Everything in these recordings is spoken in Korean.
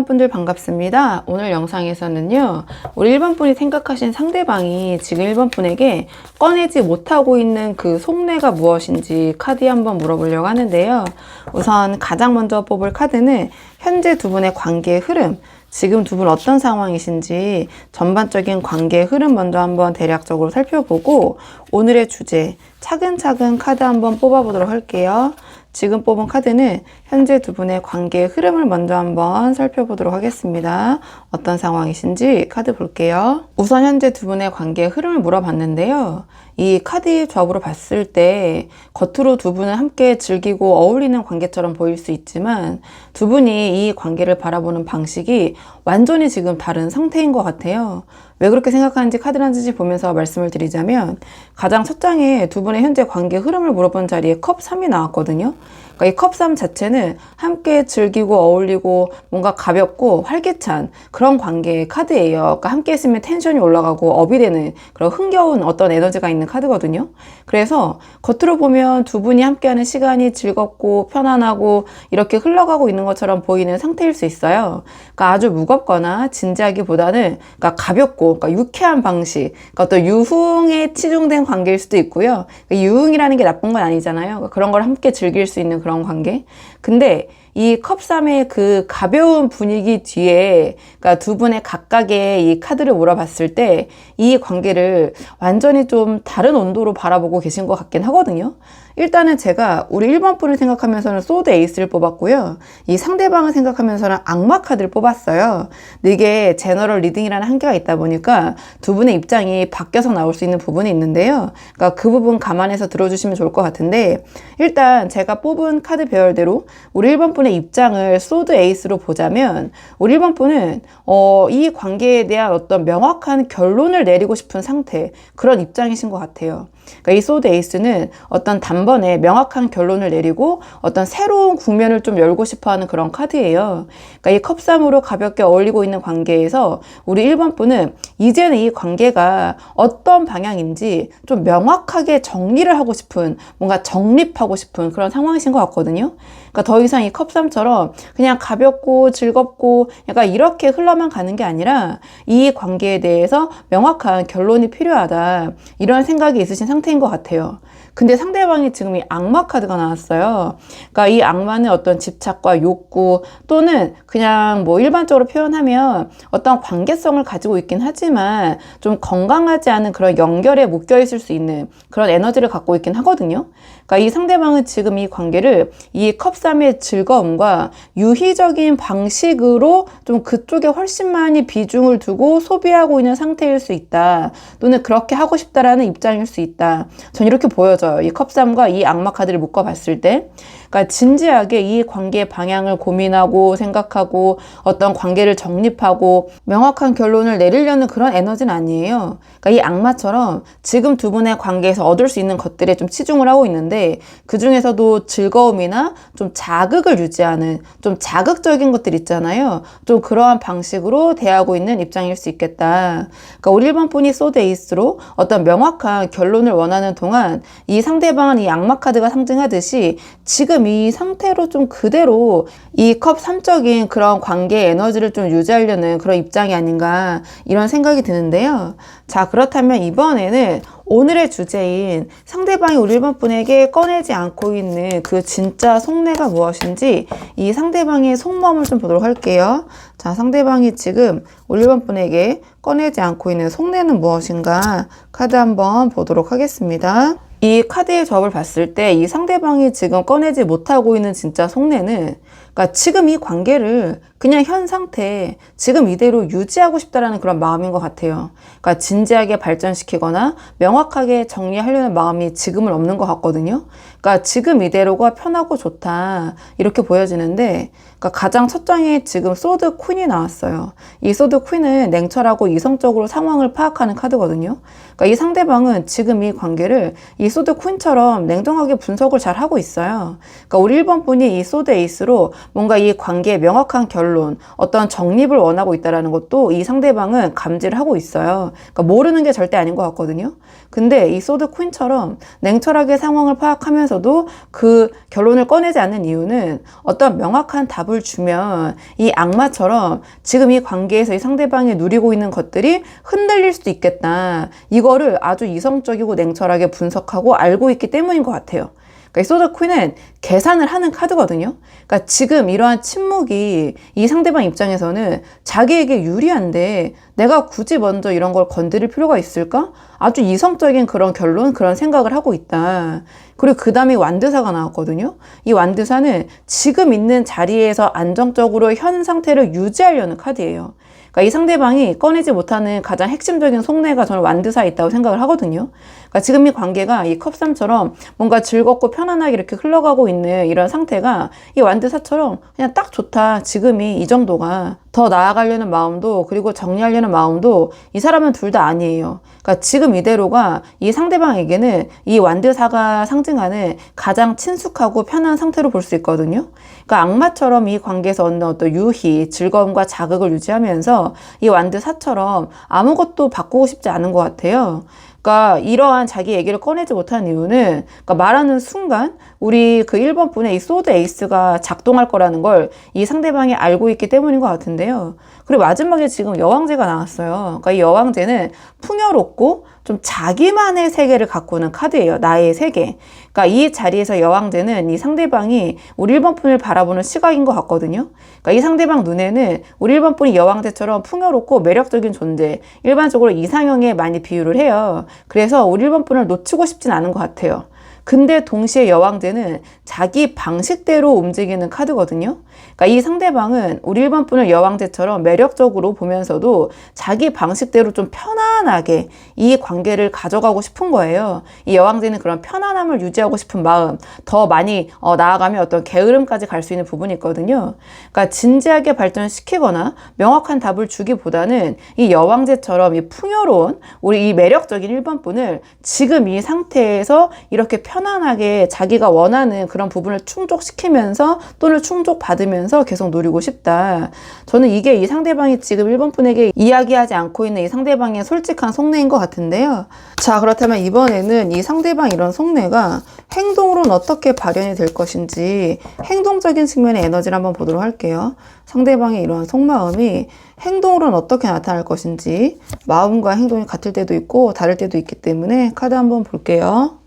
1번 분들 반갑습니다. 오늘 영상에서는요, 우리 1번 분이 생각하신 상대방이 지금 1번 분에게 꺼내지 못하고 있는 그 속내가 무엇인지 카드에 한번 물어보려고 하는데요. 우선 가장 먼저 뽑을 카드는 현재 두 분의 관계의 흐름, 지금 두 분 어떤 상황이신지 전반적인 관계의 흐름 먼저 한번 대략적으로 살펴보고 오늘의 주제 차근차근 카드 한번 뽑아보도록 할게요. 지금 뽑은 카드는 현재 두 분의 관계의 흐름을 먼저 한번 살펴보도록 하겠습니다. 어떤 상황이신지 카드 볼게요. 우선 현재 두 분의 관계의 흐름을 물어봤는데요. 이 카드의 조합으로 봤을 때 겉으로 두 분은 함께 즐기고 어울리는 관계처럼 보일 수 있지만 두 분이 이 관계를 바라보는 방식이 완전히 지금 다른 상태인 것 같아요. 왜 그렇게 생각하는지 카드 한 장씩 보면서 말씀을 드리자면 가장 첫 장에 두 분의 현재 관계 흐름을 물어본 자리에 컵 3이 나왔거든요. 그러니까 이 컵 3 자체는 함께 즐기고 어울리고 뭔가 가볍고 활기찬 그런 관계의 카드예요. 그러니까 함께 있으면 텐션이 올라가고 업이 되는 그런 흥겨운 어떤 에너지가 있는 카드거든요. 그래서 겉으로 보면 두 분이 함께하는 시간이 즐겁고 편안하고 이렇게 흘러가고 있는 것처럼 보이는 상태일 수 있어요. 그러니까 아주 무겁거나 진지하기보다는 그러니까 가볍고 그러니까 유쾌한 방식, 그러니까 어떤 유흥에 치중된 관계일 수도 있고요. 그러니까 유흥이라는 게 나쁜 건 아니잖아요. 그러니까 그런 걸 함께 즐길 수 있는 그런 관계. 근데 이 컵3의 그 가벼운 분위기 뒤에 그러니까 두 분의 각각의 이 카드를 물어봤을 때 이 관계를 완전히 좀 다른 온도로 바라보고 계신 것 같긴 하거든요. 일단은 제가 우리 1번 분을 생각하면서는 소드 에이스를 뽑았고요. 이 상대방을 생각하면서는 악마 카드를 뽑았어요. 근데 이게 제너럴 리딩이라는 한계가 있다 보니까 두 분의 입장이 바뀌어서 나올 수 있는 부분이 있는데요. 그러니까 그 부분 감안해서 들어주시면 좋을 것 같은데 일단 제가 뽑은 카드 배열대로 우리 1번 분의 입장을 소드 에이스로 보자면 우리 1번 분은 이 관계에 대한 어떤 명확한 결론을 내리고 싶은 상태 그런 입장이신 것 같아요. 그러니까 이 소드 에이스는 어떤 단번에 명확한 결론을 내리고 어떤 새로운 국면을 좀 열고 싶어하는 그런 카드예요. 그러니까 이 컵3으로 가볍게 어울리고 있는 관계에서 우리 1번 분은 이제는 이 관계가 어떤 방향인지 좀 명확하게 정리를 하고 싶은 뭔가 정립하고 싶은 그런 상황이신 것 같거든요. 그러니까 더 이상 이 컵3처럼 그냥 가볍고 즐겁고 약간 이렇게 흘러만 가는 게 아니라 이 관계에 대해서 명확한 결론이 필요하다 이런 생각이 있으신 상태인 것 같아요. 근데 상대방이 지금 이 악마 카드가 나왔어요. 그러니까 이 악마는 어떤 집착과 욕구 또는 그냥 뭐 일반적으로 표현하면 어떤 관계성을 가지고 있긴 하지만 좀 건강하지 않은 그런 연결에 묶여 있을 수 있는 그런 에너지를 갖고 있긴 하거든요. 그러니까 이 상대방은 지금 이 관계를 이 컵3의 즐거움과 유희적인 방식으로 좀 그쪽에 훨씬 많이 비중을 두고 소비하고 있는 상태일 수 있다. 또는 그렇게 하고 싶다라는 입장일 수 있다. 전 이렇게 보여져요. 이 컵3과 이 악마 카드를 묶어봤을 때. 그러니까 진지하게 이 관계의 방향을 고민하고 생각하고 어떤 관계를 정립하고 명확한 결론을 내리려는 그런 에너지는 아니에요. 그러니까 이 악마처럼 지금 두 분의 관계에서 얻을 수 있는 것들에 좀 치중을 하고 있는데 그 중에서도 즐거움이나 좀 자극을 유지하는 좀 자극적인 것들 있잖아요. 좀 그러한 방식으로 대하고 있는 입장일 수 있겠다. 그러니까 우리 1번 분이 소드 에이스로 어떤 명확한 결론을 원하는 동안 이 상대방은 이 악마 카드가 상징하듯이 지금 이 상태로 좀 그대로 이 컵 3적인 그런 관계의 에너지를 좀 유지하려는 그런 입장이 아닌가 이런 생각이 드는데요. 자, 그렇다면 이번에는 오늘의 주제인 상대방이 우리 1번 분에게 꺼내지 않고 있는 그 진짜 속내가 무엇인지 이 상대방의 속마음을 좀 보도록 할게요. 자, 상대방이 지금 우리 1번 분에게 꺼내지 않고 있는 속내는 무엇인가 카드 한번 보도록 하겠습니다. 이 카드의 조합을 봤을 때 이 상대방이 지금 꺼내지 못하고 있는 진짜 속내는 그러니까 지금 이 관계를 그냥 현 상태 지금 이대로 유지하고 싶다라는 그런 마음인 것 같아요. 그러니까 진지하게 발전시키거나 명확하게 정리하려는 마음이 지금은 없는 것 같거든요. 그러니까 지금 이대로가 편하고 좋다 이렇게 보여지는데 그러니까 가장 첫 장에 지금 소드 퀸이 나왔어요. 이 소드 퀸은 냉철하고 이성적으로 상황을 파악하는 카드거든요. 그러니까 이 상대방은 지금 이 관계를 이 소드 퀸처럼 냉정하게 분석을 잘 하고 있어요. 그러니까 우리 1번 분이 이 소드 에이스로 뭔가 이 관계의 명확한 결론, 어떤 정립을 원하고 있다는 것도 이 상대방은 감지를 하고 있어요. 그러니까 모르는 게 절대 아닌 것 같거든요. 근데 이 소드 퀸처럼 냉철하게 상황을 파악하면서도 그 결론을 꺼내지 않는 이유는 어떤 명확한 답을 주면 이 악마처럼 지금 이 관계에서 이 상대방이 누리고 있는 것들이 흔들릴 수도 있겠다. 이거를 아주 이성적이고 냉철하게 분석하고 알고 있기 때문인 것 같아요. 그러니까 이 소드 퀸은 계산을 하는 카드거든요. 그러니까 지금 이러한 침묵이 이 상대방 입장에서는 자기에게 유리한데 내가 굳이 먼저 이런 걸 건드릴 필요가 있을까? 아주 이성적인 그런 결론, 그런 생각을 하고 있다. 그리고 그 다음에 완드사가 나왔거든요. 이 완드사는 지금 있는 자리에서 안정적으로 현 상태를 유지하려는 카드예요. 그러니까 이 상대방이 꺼내지 못하는 가장 핵심적인 속내가 저는 완드사에 있다고 생각을 하거든요. 그러니까 지금 이 관계가 이 컵3처럼 뭔가 즐겁고 편안하게 이렇게 흘러가고 있는 이런 상태가 이 완드사처럼 그냥 딱 좋다. 지금이 이 정도가. 더 나아가려는 마음도 그리고 정리하려는 마음도 이 사람은 둘 다 아니에요. 그러니까 지금 이대로가 이 상대방에게는 이 완드사가 상징하는 가장 친숙하고 편한 상태로 볼 수 있거든요. 그러니까 악마처럼 이 관계에서 얻는 어떤 유희, 즐거움과 자극을 유지하면서 이 완드사처럼 아무것도 바꾸고 싶지 않은 것 같아요. 그러니까 이러한 자기 얘기를 꺼내지 못한 이유는 그러니까 말하는 순간 우리 그 1번 분의 이 소드 에이스가 작동할 거라는 걸 이 상대방이 알고 있기 때문인 것 같은데요. 그리고 마지막에 지금 여왕제가 나왔어요. 그러니까 이 여왕제는 풍요롭고 좀 자기만의 세계를 가꾸는 카드예요. 나의 세계. 그러니까 이 자리에서 여왕제는 이 상대방이 우리 1번 분을 바라보는 시각인 것 같거든요. 그러니까 이 상대방 눈에는 우리 1번 분이 여왕제처럼 풍요롭고 매력적인 존재, 일반적으로 이상형에 많이 비유를 해요. 그래서 우리 1번 분을 놓치고 싶진 않은 것 같아요. 근데 동시에 여왕제는 자기 방식대로 움직이는 카드거든요. 그러니까 이 상대방은 우리 1번 분을 여왕제처럼 매력적으로 보면서도 자기 방식대로 좀 편안하게 이 관계를 가져가고 싶은 거예요. 이 여왕제는 그런 편안함을 유지하고 싶은 마음, 더 많이 나아가면 어떤 게으름까지 갈 수 있는 부분이 있거든요. 그러니까 진지하게 발전시키거나 명확한 답을 주기보다는 이 여왕제처럼 이 풍요로운 우리 이 매력적인 1번 분을 지금 이 상태에서 이렇게 편안하게 자기가 원하는 그런 부분을 충족시키면서 또는 충족받으면서 계속 누리고 싶다. 저는 이게 이 상대방이 지금 1번 분에게 이야기하지 않고 있는 이 상대방의 솔직한 속내인 것 같은데요. 자, 그렇다면 이번에는 이 상대방 이런 속내가 행동으로는 어떻게 발현이 될 것인지 행동적인 측면의 에너지를 한번 보도록 할게요. 상대방의 이러한 속마음이 행동으로는 어떻게 나타날 것인지 마음과 행동이 같을 때도 있고 다를 때도 있기 때문에 카드 한번 볼게요.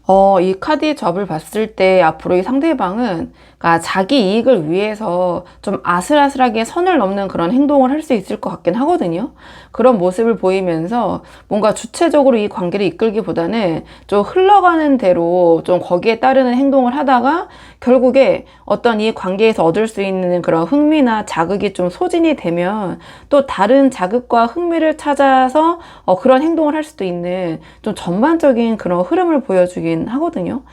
이 카드의 접을 봤을 때 앞으로 이 상대방은 그러니까 자기 이익을 위해서 좀 아슬아슬하게 선을 넘는 그런 행동을 할 수 있을 것 같긴 하거든요. 그런 모습을 보이면서 뭔가 주체적으로 이 관계를 이끌기보다는 좀 흘러가는 대로 좀 거기에 따르는 행동을 하다가 결국에 어떤 이 관계에서 얻을 수 있는 그런 흥미나 자극이 좀 소진이 되면 또 다른 자극과 흥미를 찾아서 그런 행동을 할 수도 있는 좀 전반적인 그런 흐름을 보여주긴 하거든요.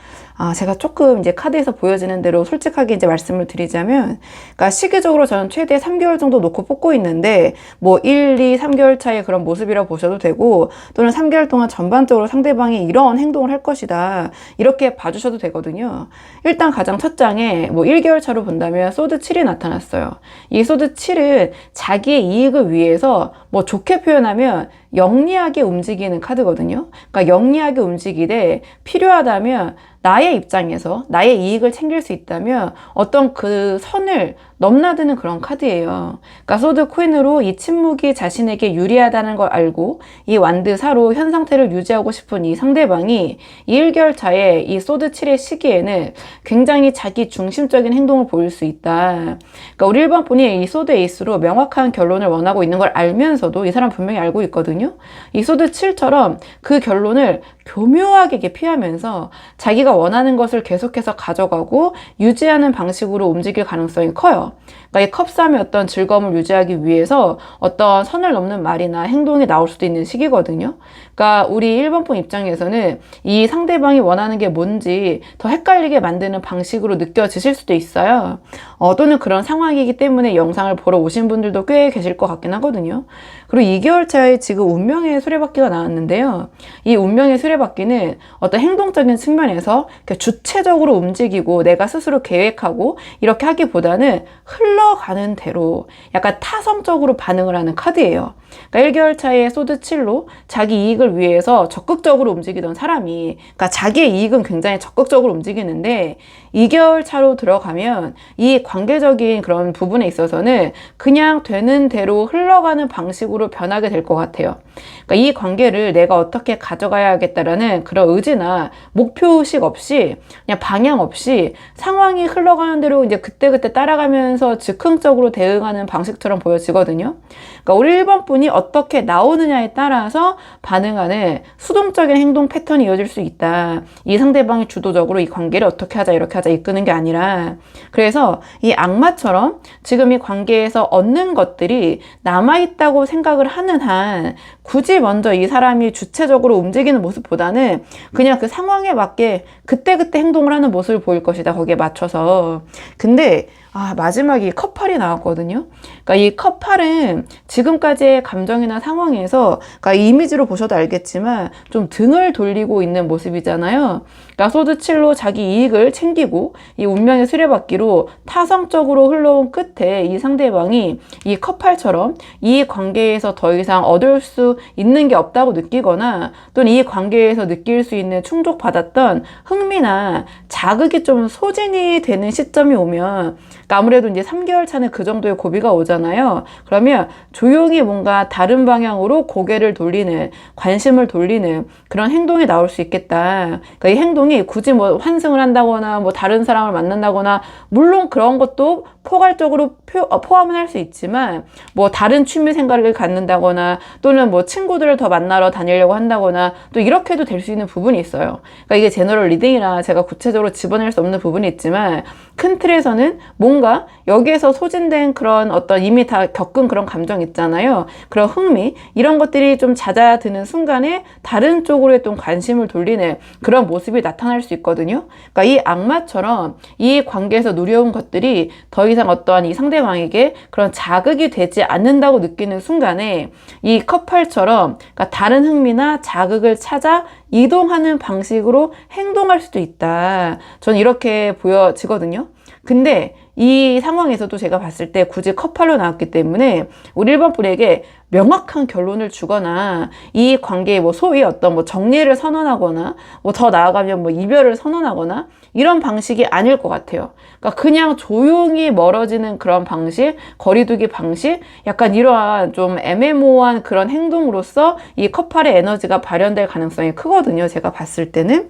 제가 조금 이제 카드에서 보여지는 대로 솔직하게 이제 말씀을 드리자면, 그러니까 시기적으로 저는 최대 3개월 정도 놓고 뽑고 있는데, 뭐 1, 2, 3개월 차의 그런 모습이라고 보셔도 되고, 또는 3개월 동안 전반적으로 상대방이 이런 행동을 할 것이다. 이렇게 봐주셔도 되거든요. 일단 가장 첫 장에 뭐 1개월 차로 본다면 소드 7이 나타났어요. 이 소드 7은 자기의 이익을 위해서 뭐 좋게 표현하면 영리하게 움직이는 카드거든요. 그러니까 영리하게 움직이되 필요하다면 나의 입장에서 나의 이익을 챙길 수 있다면 어떤 그 선을 넘나드는 그런 카드예요. 그러니까 소드 코인으로 이 침묵이 자신에게 유리하다는 걸 알고 이 완드사로 현 상태를 유지하고 싶은 이 상대방이 이 1개월 차에 이 소드 7의 시기에는 굉장히 자기 중심적인 행동을 보일 수 있다. 그러니까 우리 1번 분이 이 소드 에이스로 명확한 결론을 원하고 있는 걸 알면서도 이 사람 분명히 알고 있거든요. 이 소드 7처럼 그 결론을 교묘하게 피하면서 자기가 원하는 것을 계속해서 가져가고 유지하는 방식으로 움직일 가능성이 커요. 그러니까 이 컵3의 어떤 즐거움을 유지하기 위해서 어떤 선을 넘는 말이나 행동이 나올 수도 있는 시기거든요. 그러니까 우리 1번 분 입장에서는 이 상대방이 원하는 게 뭔지 더 헷갈리게 만드는 방식으로 느껴지실 수도 있어요. 또는 그런 상황이기 때문에 영상을 보러 오신 분들도 꽤 계실 것 같긴 하거든요. 그리고 2개월 차에 지금 운명의 수레바퀴가 나왔는데요. 이 운명의 수레바퀴는 어떤 행동적인 측면에서 먼저 주체적으로 움직이고 내가 스스로 계획하고 이렇게 하기보다는 흘러가는 대로 약간 타성적으로 반응을 하는 카드예요. 그러니까 1개월 차에 소드 7로 자기 이익을 위해서 적극적으로 움직이던 사람이, 그러니까 자기의 이익은 굉장히 적극적으로 움직이는데 2개월 차로 들어가면 이 관계적인 그런 부분에 있어서는 그냥 되는 대로 흘러가는 방식으로 변하게 될 것 같아요. 그러니까 이 관계를 내가 어떻게 가져가야겠다라는 그런 의지나 목표의식 없이 그냥 방향 없이 상황이 흘러가는 대로 이제 그때그때 따라가면서 즉흥적으로 대응하는 방식처럼 보여지거든요. 그러니까 우리 1번 분이 어떻게 나오느냐에 따라서 반응하는 수동적인 행동 패턴이 이어질 수 있다. 이 상대방이 주도적으로 이 관계를 어떻게 하자 이렇게 하자 이끄는 게 아니라, 그래서 이 악마처럼 지금 이 관계에서 얻는 것들이 남아있다고 생각을 하는 한 굳이 먼저 이 사람이 주체적으로 움직이는 모습보다는 그냥 그 상황에 맞게 그때그때 행동을 하는 모습을 보일 것이다. 거기에 맞춰서. 근데 마지막에 이 컵8이 나왔거든요. 그러니까 이 컵8은 지금까지의 감정이나 상황에서, 그러니까 이미지로 보셔도 알겠지만 좀 등을 돌리고 있는 모습이잖아요. 그러니까 소드 7로 자기 이익을 챙기고 이 운명의 수레바퀴로 타성적으로 흘러온 끝에 이 상대방이 이 컵8처럼 이 관계에서 더 이상 얻을 수 있는 게 없다고 느끼거나 또는 이 관계에서 느낄 수 있는 충족받았던 흥미나 자극이 좀 소진이 되는 시점이 오면, 그러니까 아무래도 이제 3개월 차는 그 정도의 고비가 오잖아요. 그러면 조용히 뭔가 다른 방향으로 고개를 돌리는, 관심을 돌리는 그런 행동이 나올 수 있겠다. 그러니까 이 행동이 굳이 뭐 환승을 한다거나 뭐 다른 사람을 만난다거나, 물론 그런 것도 포괄적으로 포함은 할 수 있지만 뭐 다른 취미 생활을 갖는다거나 또는 뭐 친구들을 더 만나러 다니려고 한다거나 또 이렇게도 될 수 있는 부분이 있어요. 그러니까 이게 제너럴 리딩이라 제가 구체적으로 집어낼 수 없는 부분이 있지만 큰 틀에서는 뭔가 여기에서 소진된 그런 어떤 이미 다 겪은 그런 감정 있잖아요. 그런 흥미, 이런 것들이 좀 잦아드는 순간에 다른 쪽으로 좀 관심을 돌리는 그런 모습이 나타날 수 있거든요. 그러니까 이 악마처럼 이 관계에서 누려온 것들이 더 이상 어떠한 이 상대방에게 그런 자극이 되지 않는다고 느끼는 순간에 이 컵8처럼, 그러니까 다른 흥미나 자극을 찾아 이동하는 방식으로 행동할 수도 있다. 저는 이렇게 보여지거든요. 근데 이 상황에서도 제가 봤을 때 굳이 컵8로 나왔기 때문에 우리 1번 분에게 명확한 결론을 주거나 이 관계에 뭐 소위 어떤 뭐 정리를 선언하거나 뭐 더 나아가면 뭐 이별을 선언하거나 이런 방식이 아닐 것 같아요. 그러니까 그냥 조용히 멀어지는 그런 방식, 거리두기 방식, 약간 이러한 좀 애매모호한 그런 행동으로서 이 컵8의 에너지가 발현될 가능성이 크거든요. 제가 봤을 때는.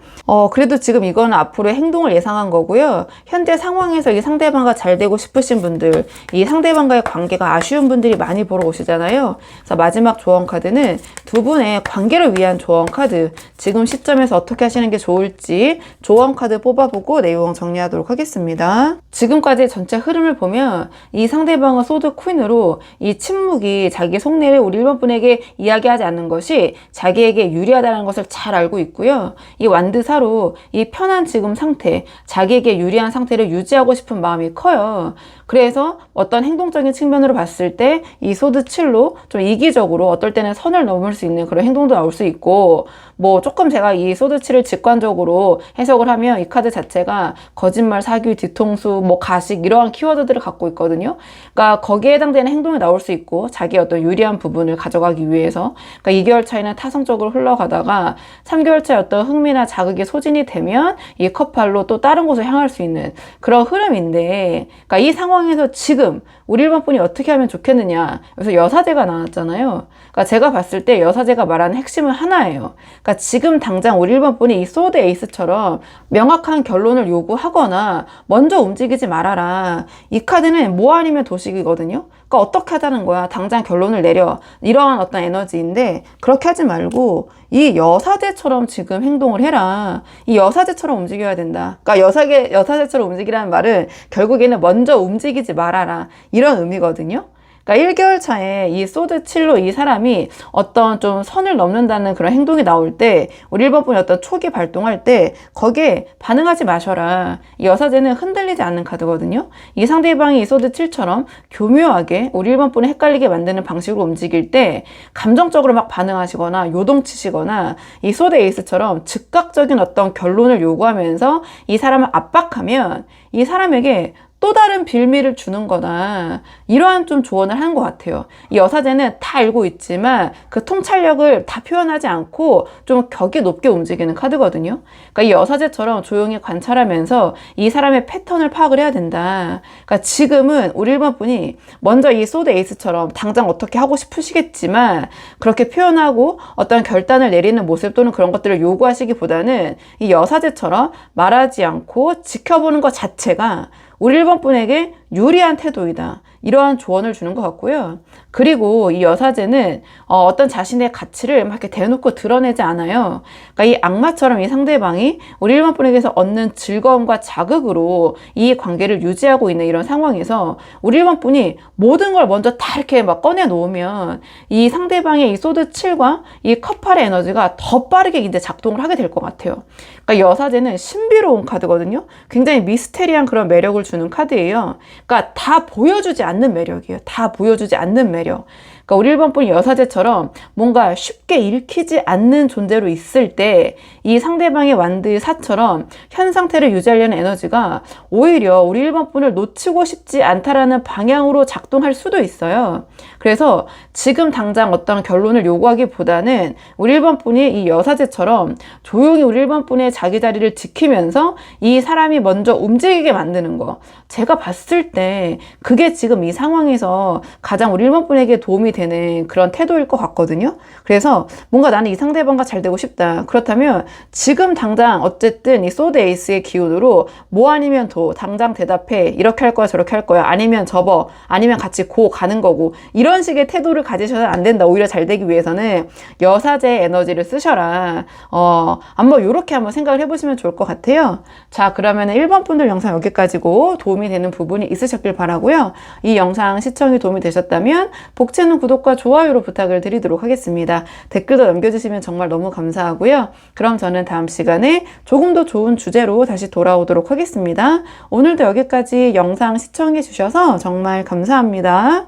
그래도 지금 이거는 앞으로의 행동을 예상한 거고요. 현재 상황에서 이 상대방과 잘 되고 싶으신 분들, 이 상대방과의 관계가 아쉬운 분들이 많이 보러 오시잖아요. 그래서 마지막 조언 카드는 두 분의 관계를 위한 조언 카드, 지금 시점에서 어떻게 하시는 게 좋을지 조언 카드 뽑아보고 내용 정리하도록 하겠습니다. 지금까지 전체 흐름을 보면 이 상대방은 소드 퀸으로 이 침묵이 자기 속내를 우리 1번 분에게 이야기하지 않는 것이 자기에게 유리하다는 것을 잘 알고 있고요. 이 완드사로 이 편한 지금 상태, 자기에게 유리한 상태를 유지하고 싶은 마음이 커요. 그래서 어떤 행동적인 측면으로 봤을 때 이 소드 7로 좀 이기적으로 어떨 때는 선을 넘을 수 있는 그런 행동도 나올 수 있고, 뭐 조금 제가 이 소드 7을 직관적으로 해석을 하면 이 카드 자체가 거짓말, 사기, 뒤통수, 뭐 가식 이러한 키워드들을 갖고 있거든요. 그러니까 거기에 해당되는 행동이 나올 수 있고 자기의 어떤 유리한 부분을 가져가기 위해서, 그러니까 2개월 차이는 타성적으로 흘러가다가 3개월 차에 어떤 흥미나 자극이 소진이 되면 이 컵8로 또 다른 곳을 향할 수 있는 그런 흐름인데, 그러니까 이 상황에서 지금 우리 1번 분이 어떻게 하면 좋겠느냐. 그래서 여사제가 나왔잖아요. 그러니까 제가 봤을 때 여사제가 말하는 핵심은 하나예요. 그러니까 지금 당장 우리 1번 분이 이 소드 에이스처럼 명확한 결론을 요구하거나 먼저 움직이지 말아라. 이 카드는 뭐 아니면 도식이거든요. 그러니까 어떻게 하자는 거야. 당장 결론을 내려. 이러한 어떤 에너지인데 그렇게 하지 말고 이 여사제처럼 지금 행동을 해라. 이 여사제처럼 움직여야 된다. 그러니까 여사제처럼 움직이라는 말은 결국에는 먼저 움직이지 말아라. 이런 의미거든요. 그러니까 1개월 차에 이 소드 7로 이 사람이 어떤 좀 선을 넘는다는 그런 행동이 나올 때 우리 1번 분이 어떤 촉이 발동할 때 거기에 반응하지 마셔라. 이 여사제는 흔들리지 않는 카드거든요. 이 상대방이 이 소드 7처럼 교묘하게 우리 1번 분을 헷갈리게 만드는 방식으로 움직일 때 감정적으로 막 반응하시거나 요동치시거나 이 소드 에이스처럼 즉각적인 어떤 결론을 요구하면서 이 사람을 압박하면 이 사람에게 또 다른 빌미를 주는 거나 이러한 좀 조언을 하는 것 같아요. 이 여사제는 다 알고 있지만 그 통찰력을 다 표현하지 않고 좀 격이 높게 움직이는 카드거든요. 그러니까 이 여사제처럼 조용히 관찰하면서 이 사람의 패턴을 파악을 해야 된다. 그러니까 지금은 우리 1번 분이 먼저 이 소드 에이스처럼 당장 어떻게 하고 싶으시겠지만 그렇게 표현하고 어떤 결단을 내리는 모습 또는 그런 것들을 요구하시기보다는 이 여사제처럼 말하지 않고 지켜보는 것 자체가 우리 1번 분에게 유리한 태도이다. 이러한 조언을 주는 것 같고요. 그리고 이 여사제는 어떤 자신의 가치를 막 이렇게 대놓고 드러내지 않아요. 그러니까 이 악마처럼 이 상대방이 우리 1번 분에게서 얻는 즐거움과 자극으로 이 관계를 유지하고 있는 이런 상황에서 우리 1번 분이 모든 걸 먼저 다 이렇게 막 꺼내 놓으면 이 상대방의 이 소드 7과 이 컵 8의 에너지가 더 빠르게 이제 작동을 하게 될 것 같아요. 그러니까 여사제는 신비로운 카드거든요. 굉장히 미스테리한 그런 매력을 주는 카드예요. 그러니까 다 보여주지 않는 매력이에요. 다 보여주지 않는 매력. 그러니까 우리 1번 분이 여사제처럼 뭔가 쉽게 읽히지 않는 존재로 있을 때 이 상대방의 완드의 사처럼 현 상태를 유지하려는 에너지가 오히려 우리 1번 분을 놓치고 싶지 않다라는 방향으로 작동할 수도 있어요. 그래서 지금 당장 어떤 결론을 요구하기보다는 우리 1번 분이 이 여사제처럼 조용히 우리 1번 분의 자기 자리를 지키면서 이 사람이 먼저 움직이게 만드는 거. 제가 봤을 때 그게 지금 이 상황에서 가장 우리 1번 분에게 도움이 되는 그런 태도일 것 같거든요. 그래서 뭔가 나는 이 상대방과 잘 되고 싶다. 그렇다면 지금 당장 어쨌든 이 소드 에이스의 기운으로 뭐 아니면 도 당장 대답해. 이렇게 할 거야 저렇게 할 거야. 아니면 접어. 아니면 같이 고 가는 거고. 이런 식의 태도를 가지셔서는 안 된다. 오히려 잘 되기 위해서는 여사제의 에너지를 쓰셔라. 한번 이렇게 한번 생각을 해보시면 좋을 것 같아요. 자, 그러면 1번 분들 영상 여기까지고 도움이 되는 부분이 있으셨길 바라고요. 이 영상 시청이 도움이 되셨다면 복채는 구독과 좋아요로 부탁을 드리도록 하겠습니다. 댓글도 남겨주시면 정말 너무 감사하고요. 그럼 저는 다음 시간에 조금 더 좋은 주제로 다시 돌아오도록 하겠습니다. 오늘도 여기까지 영상 시청해 주셔서 정말 감사합니다.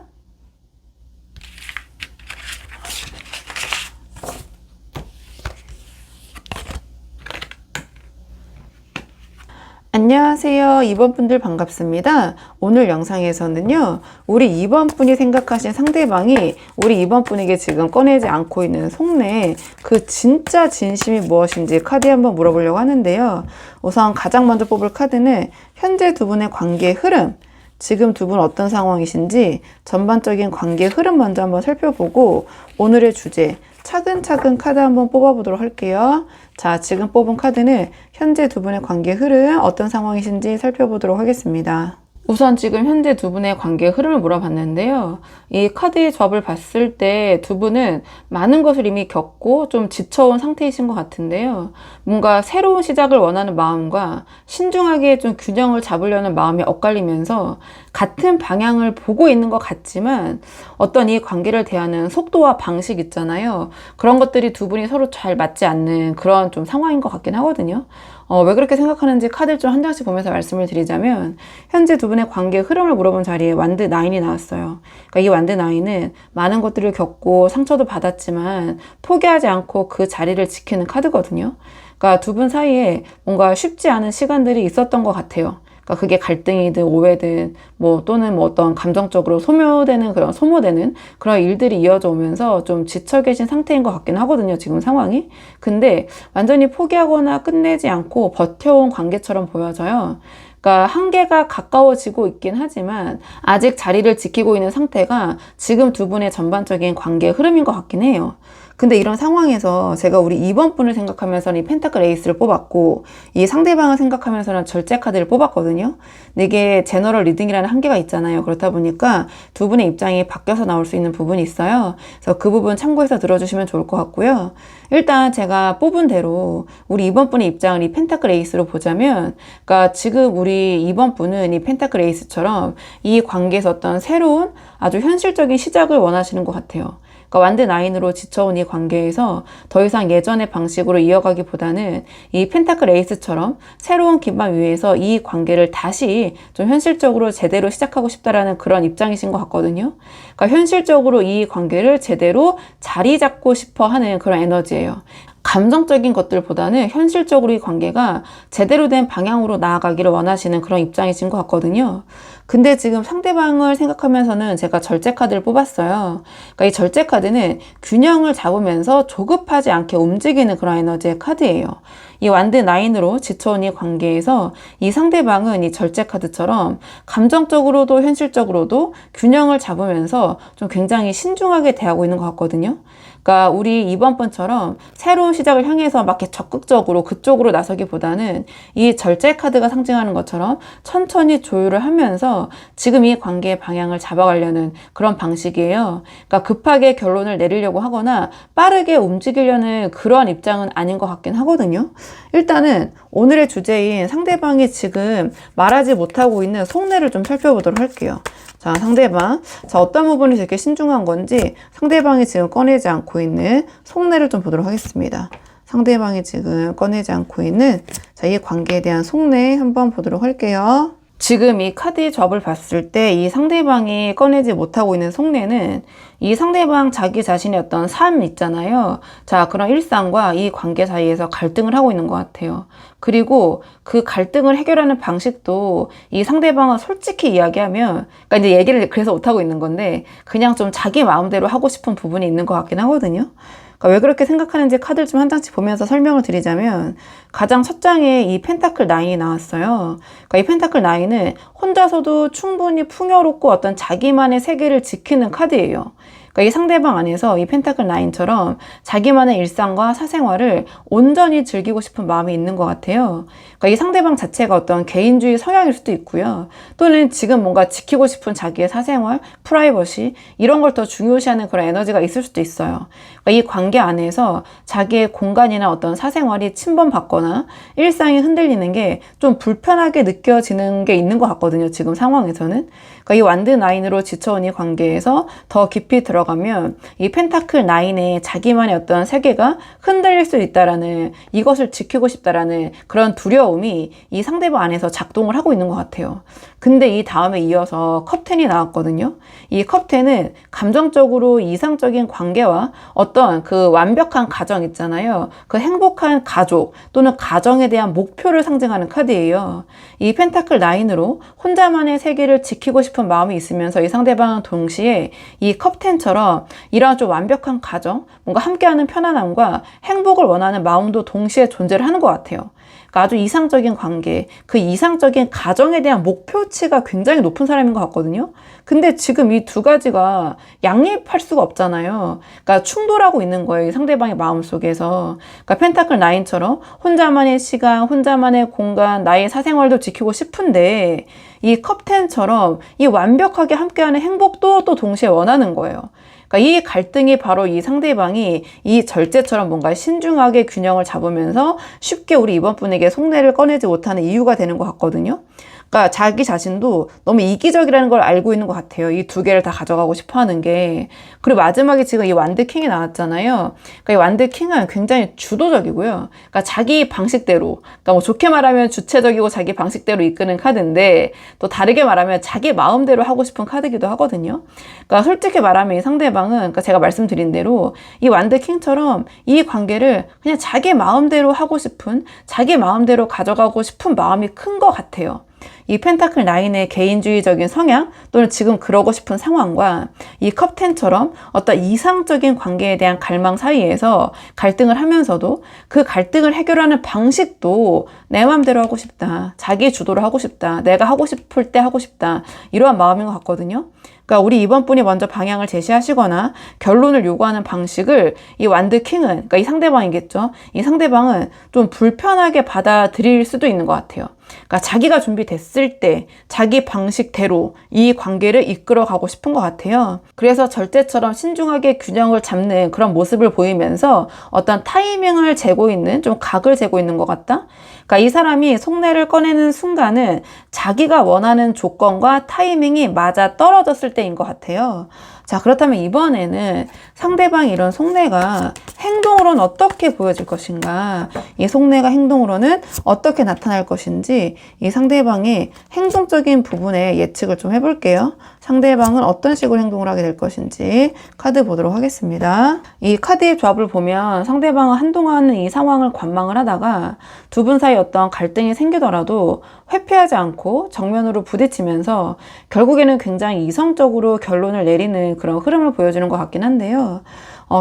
안녕하세요. 2번 분들 반갑습니다. 오늘 영상에서는요, 우리 2번 분이 생각하신 상대방이 우리 2번 분에게 지금 꺼내지 않고 있는 속내, 그 진짜 진심이 무엇인지 카드에 한번 물어보려고 하는데요. 우선 가장 먼저 뽑을 카드는 현재 두 분의 관계의 흐름, 지금 두 분 어떤 상황이신지 전반적인 관계의 흐름 먼저 한번 살펴보고 오늘의 주제, 차근차근 카드 한번 뽑아보도록 할게요. 자, 지금 뽑은 카드는 현재 두 분의 관계 흐름 어떤 상황이신지 살펴보도록 하겠습니다. 우선 지금 현재 두 분의 관계의 흐름을 물어봤는데요. 이 카드의 조합을 봤을 때 두 분은 많은 것을 이미 겪고 좀 지쳐온 상태이신 것 같은데요. 뭔가 새로운 시작을 원하는 마음과 신중하게 좀 균형을 잡으려는 마음이 엇갈리면서 같은 방향을 보고 있는 것 같지만 어떤 이 관계를 대하는 속도와 방식 있잖아요. 그런 것들이 두 분이 서로 잘 맞지 않는 그런 좀 상황인 것 같긴 하거든요. 왜 그렇게 생각하는지 카드를 좀 한 장씩 보면서 말씀을 드리자면 현재 두 분의 관계의 흐름을 물어본 자리에 완드 9이 나왔어요. 그러니까 이 완드 9은 많은 것들을 겪고 상처도 받았지만 포기하지 않고 그 자리를 지키는 카드거든요. 그러니까 두 분 사이에 뭔가 쉽지 않은 시간들이 있었던 것 같아요. 그러니까 그게 갈등이든 오해든 또는 어떤 감정적으로 소모되는 그런 일들이 이어져 오면서 좀 지쳐 계신 상태인 것 같긴 하거든요, 지금 상황이. 근데 완전히 포기하거나 끝내지 않고 버텨온 관계처럼 보여져요. 그러니까 한계가 가까워지고 있긴 하지만 아직 자리를 지키고 있는 상태가 지금 두 분의 전반적인 관계의 흐름인 것 같긴 해요. 근데 이런 상황에서 제가 우리 2번 분을 생각하면서는 이 펜타클 에이스를 뽑았고 이 상대방을 생각하면서는 절제 카드를 뽑았거든요. 근데 이게 제너럴 리딩이라는 한계가 있잖아요. 그렇다 보니까 두 분의 입장이 바뀌어서 나올 수 있는 부분이 있어요. 그래서 그 부분 참고해서 들어주시면 좋을 것 같고요. 일단 제가 뽑은 대로 우리 2번 분의 입장을 이 펜타클 에이스로 보자면, 그러니까 지금 우리 2번 분은 이 펜타클 에이스처럼 이 관계에서 어떤 새로운 아주 현실적인 시작을 원하시는 것 같아요. 그러니까 완드 9으로 지쳐온 이 관계에서 더 이상 예전의 방식으로 이어가기보다는 이 펜타클 에이스처럼 새로운 기반 위에서 이 관계를 다시 좀 현실적으로 제대로 시작하고 싶다라는 그런 입장이신 것 같거든요. 그러니까 현실적으로 이 관계를 제대로 자리 잡고 싶어 하는 그런 에너지예요. 감정적인 것들보다는 현실적으로 이 관계가 제대로 된 방향으로 나아가기를 원하시는 그런 입장이신 것 같거든요. 근데 지금 상대방을 생각하면서는 제가 절제 카드를 뽑았어요. 그러니까 이 절제 카드는 균형을 잡으면서 조급하지 않게 움직이는 그런 에너지의 카드예요. 이 완드 9으로 지쳐온 이 관계에서 이 상대방은 이 절제 카드처럼 감정적으로도 현실적으로도 균형을 잡으면서 좀 굉장히 신중하게 대하고 있는 것 같거든요. 그러니까 우리 이번 번처럼 새로운 시작을 향해서 막 이렇게 적극적으로 그쪽으로 나서기보다는 이 절제 카드가 상징하는 것처럼 천천히 조율을 하면서 지금 이 관계의 방향을 잡아가려는 그런 방식이에요. 그러니까 급하게 결론을 내리려고 하거나 빠르게 움직이려는 그런 입장은 아닌 것 같긴 하거든요. 일단은 오늘의 주제인 상대방이 지금 말하지 못하고 있는 속내를 좀 살펴보도록 할게요. 자, 상대방. 자, 어떤 부분이 되게 신중한 건지 상대방이 지금 꺼내지 않고 있는 속내를 좀 보도록 하겠습니다. 상대방이 지금 꺼내지 않고 있는 자, 이 관계에 대한 속내 한번 보도록 할게요. 지금 이 카드의 접을 봤을 때 이 상대방이 꺼내지 못하고 있는 속내는 이 상대방 자기 자신의 어떤 삶 있잖아요. 자, 그런 일상과 이 관계 사이에서 갈등을 하고 있는 것 같아요. 그리고 그 갈등을 해결하는 방식도 이 상대방은 솔직히 이야기하면, 그러니까 이제 얘기를 그래서 못하고 있는 건데, 그냥 좀 자기 마음대로 하고 싶은 부분이 있는 것 같긴 하거든요. 왜 그렇게 생각하는지 카드를 좀 한 장씩 보면서 설명을 드리자면, 가장 첫 장에 이 펜타클 9이 나왔어요. 그러니까 이 펜타클 9은 혼자서도 충분히 풍요롭고 어떤 자기만의 세계를 지키는 카드예요. 그러니까 이 상대방 안에서 이 펜타클 9처럼 자기만의 일상과 사생활을 온전히 즐기고 싶은 마음이 있는 것 같아요. 그러니까 이 상대방 자체가 어떤 개인주의 성향일 수도 있고요. 또는 지금 뭔가 지키고 싶은 자기의 사생활, 프라이버시 이런 걸 더 중요시하는 그런 에너지가 있을 수도 있어요. 그러니까 이 관계 안에서 자기의 공간이나 어떤 사생활이 침범받거나 일상이 흔들리는 게 좀 불편하게 느껴지는 게 있는 것 같거든요. 지금 상황에서는. 그러니까 이 완드 9으로 지쳐온 이 관계에서 더 깊이 들어가면 이 펜타클 9의 자기만의 어떤 세계가 흔들릴 수 있다라는, 이것을 지키고 싶다라는 그런 두려움이 이 상대방 안에서 작동을 하고 있는 것 같아요. 근데 이 다음에 이어서 컵 10이 나왔거든요. 이 컵 10은 감정적으로 이상적인 관계와 어떤 그 완벽한 가정 있잖아요. 그 행복한 가족 또는 가정에 대한 목표를 상징하는 카드예요. 이 펜타클 9으로 혼자만의 세계를 지키고 싶은 마음이 있으면서 이 상대방은 동시에 이 컵 10처럼 이런 좀 완벽한 가정, 뭔가 함께하는 편안함과 행복을 원하는 마음도 동시에 존재를 하는 것 같아요. 그러니까 아주 이상적인 관계, 그 이상적인 가정에 대한 목표치가 굉장히 높은 사람인 것 같거든요. 근데 지금 이 두 가지가 양립할 수가 없잖아요. 그러니까 충돌하고 있는 거예요. 이 상대방의 마음속에서. 그러니까 펜타클 9처럼 혼자만의 시간, 혼자만의 공간, 나의 사생활도 지키고 싶은데 이 컵 10처럼 이 완벽하게 함께하는 행복도 또 동시에 원하는 거예요. 그러니까 이 갈등이 바로 이 상대방이 이 절제처럼 뭔가 신중하게 균형을 잡으면서 쉽게 우리 이번 분에게 속내를 꺼내지 못하는 이유가 되는 것 같거든요. 그러니까 자기 자신도 너무 이기적이라는 걸 알고 있는 것 같아요. 이 두 개를 다 가져가고 싶어 하는 게. 그리고 마지막에 지금 이 완드 킹이 나왔잖아요. 그러니까 이 완드 킹은 굉장히 주도적이고요. 그러니까 자기 방식대로, 그러니까 뭐 좋게 말하면 주체적이고 자기 방식대로 이끄는 카드인데, 또 다르게 말하면 자기 마음대로 하고 싶은 카드기도 하거든요. 그러니까 솔직히 말하면 이 상대방은, 그러니까 제가 말씀드린 대로 이 완드 킹처럼 이 관계를 그냥 자기 마음대로 하고 싶은, 자기 마음대로 가져가고 싶은 마음이 큰 것 같아요. 이 펜타클 9의 개인주의적인 성향 또는 지금 그러고 싶은 상황과 이 컵 10처럼 어떤 이상적인 관계에 대한 갈망 사이에서 갈등을 하면서도 그 갈등을 해결하는 방식도 내 마음대로 하고 싶다. 자기 주도로 하고 싶다. 내가 하고 싶을 때 하고 싶다. 이러한 마음인 것 같거든요. 그러니까 그러니까 우리 2번 분이 먼저 방향을 제시하시거나 결론을 요구하는 방식을 이 완드 킹은, 그러니까 이 상대방이겠죠. 이 상대방은 좀 불편하게 받아들일 수도 있는 것 같아요. 그러니까 자기가 준비됐을 때 자기 방식대로 이 관계를 이끌어가고 싶은 것 같아요. 그래서 절제처럼 신중하게 균형을 잡는 그런 모습을 보이면서 어떤 타이밍을 재고 있는, 좀 각을 재고 있는 것 같다. 그러니까 이 사람이 속내를 꺼내는 순간은 자기가 원하는 조건과 타이밍이 맞아 떨어졌을 때인 것 같아요. 자, 그렇다면 이번에는 상대방이 이런 속내가 행동으로는 어떻게 보여질 것인가, 이 속내가 행동으로는 어떻게 나타날 것인지 이 상대방의 행동적인 부분에 예측을 좀 해볼게요. 상대방은 어떤 식으로 행동을 하게 될 것인지 카드 보도록 하겠습니다. 이 카드의 조합을 보면 상대방은 한동안은 이 상황을 관망을 하다가 두 분 사이 어떤 갈등이 생기더라도 회피하지 않고 정면으로 부딪히면서 결국에는 굉장히 이성적으로 결론을 내리는 그런 흐름을 보여주는 것 같긴 한데요.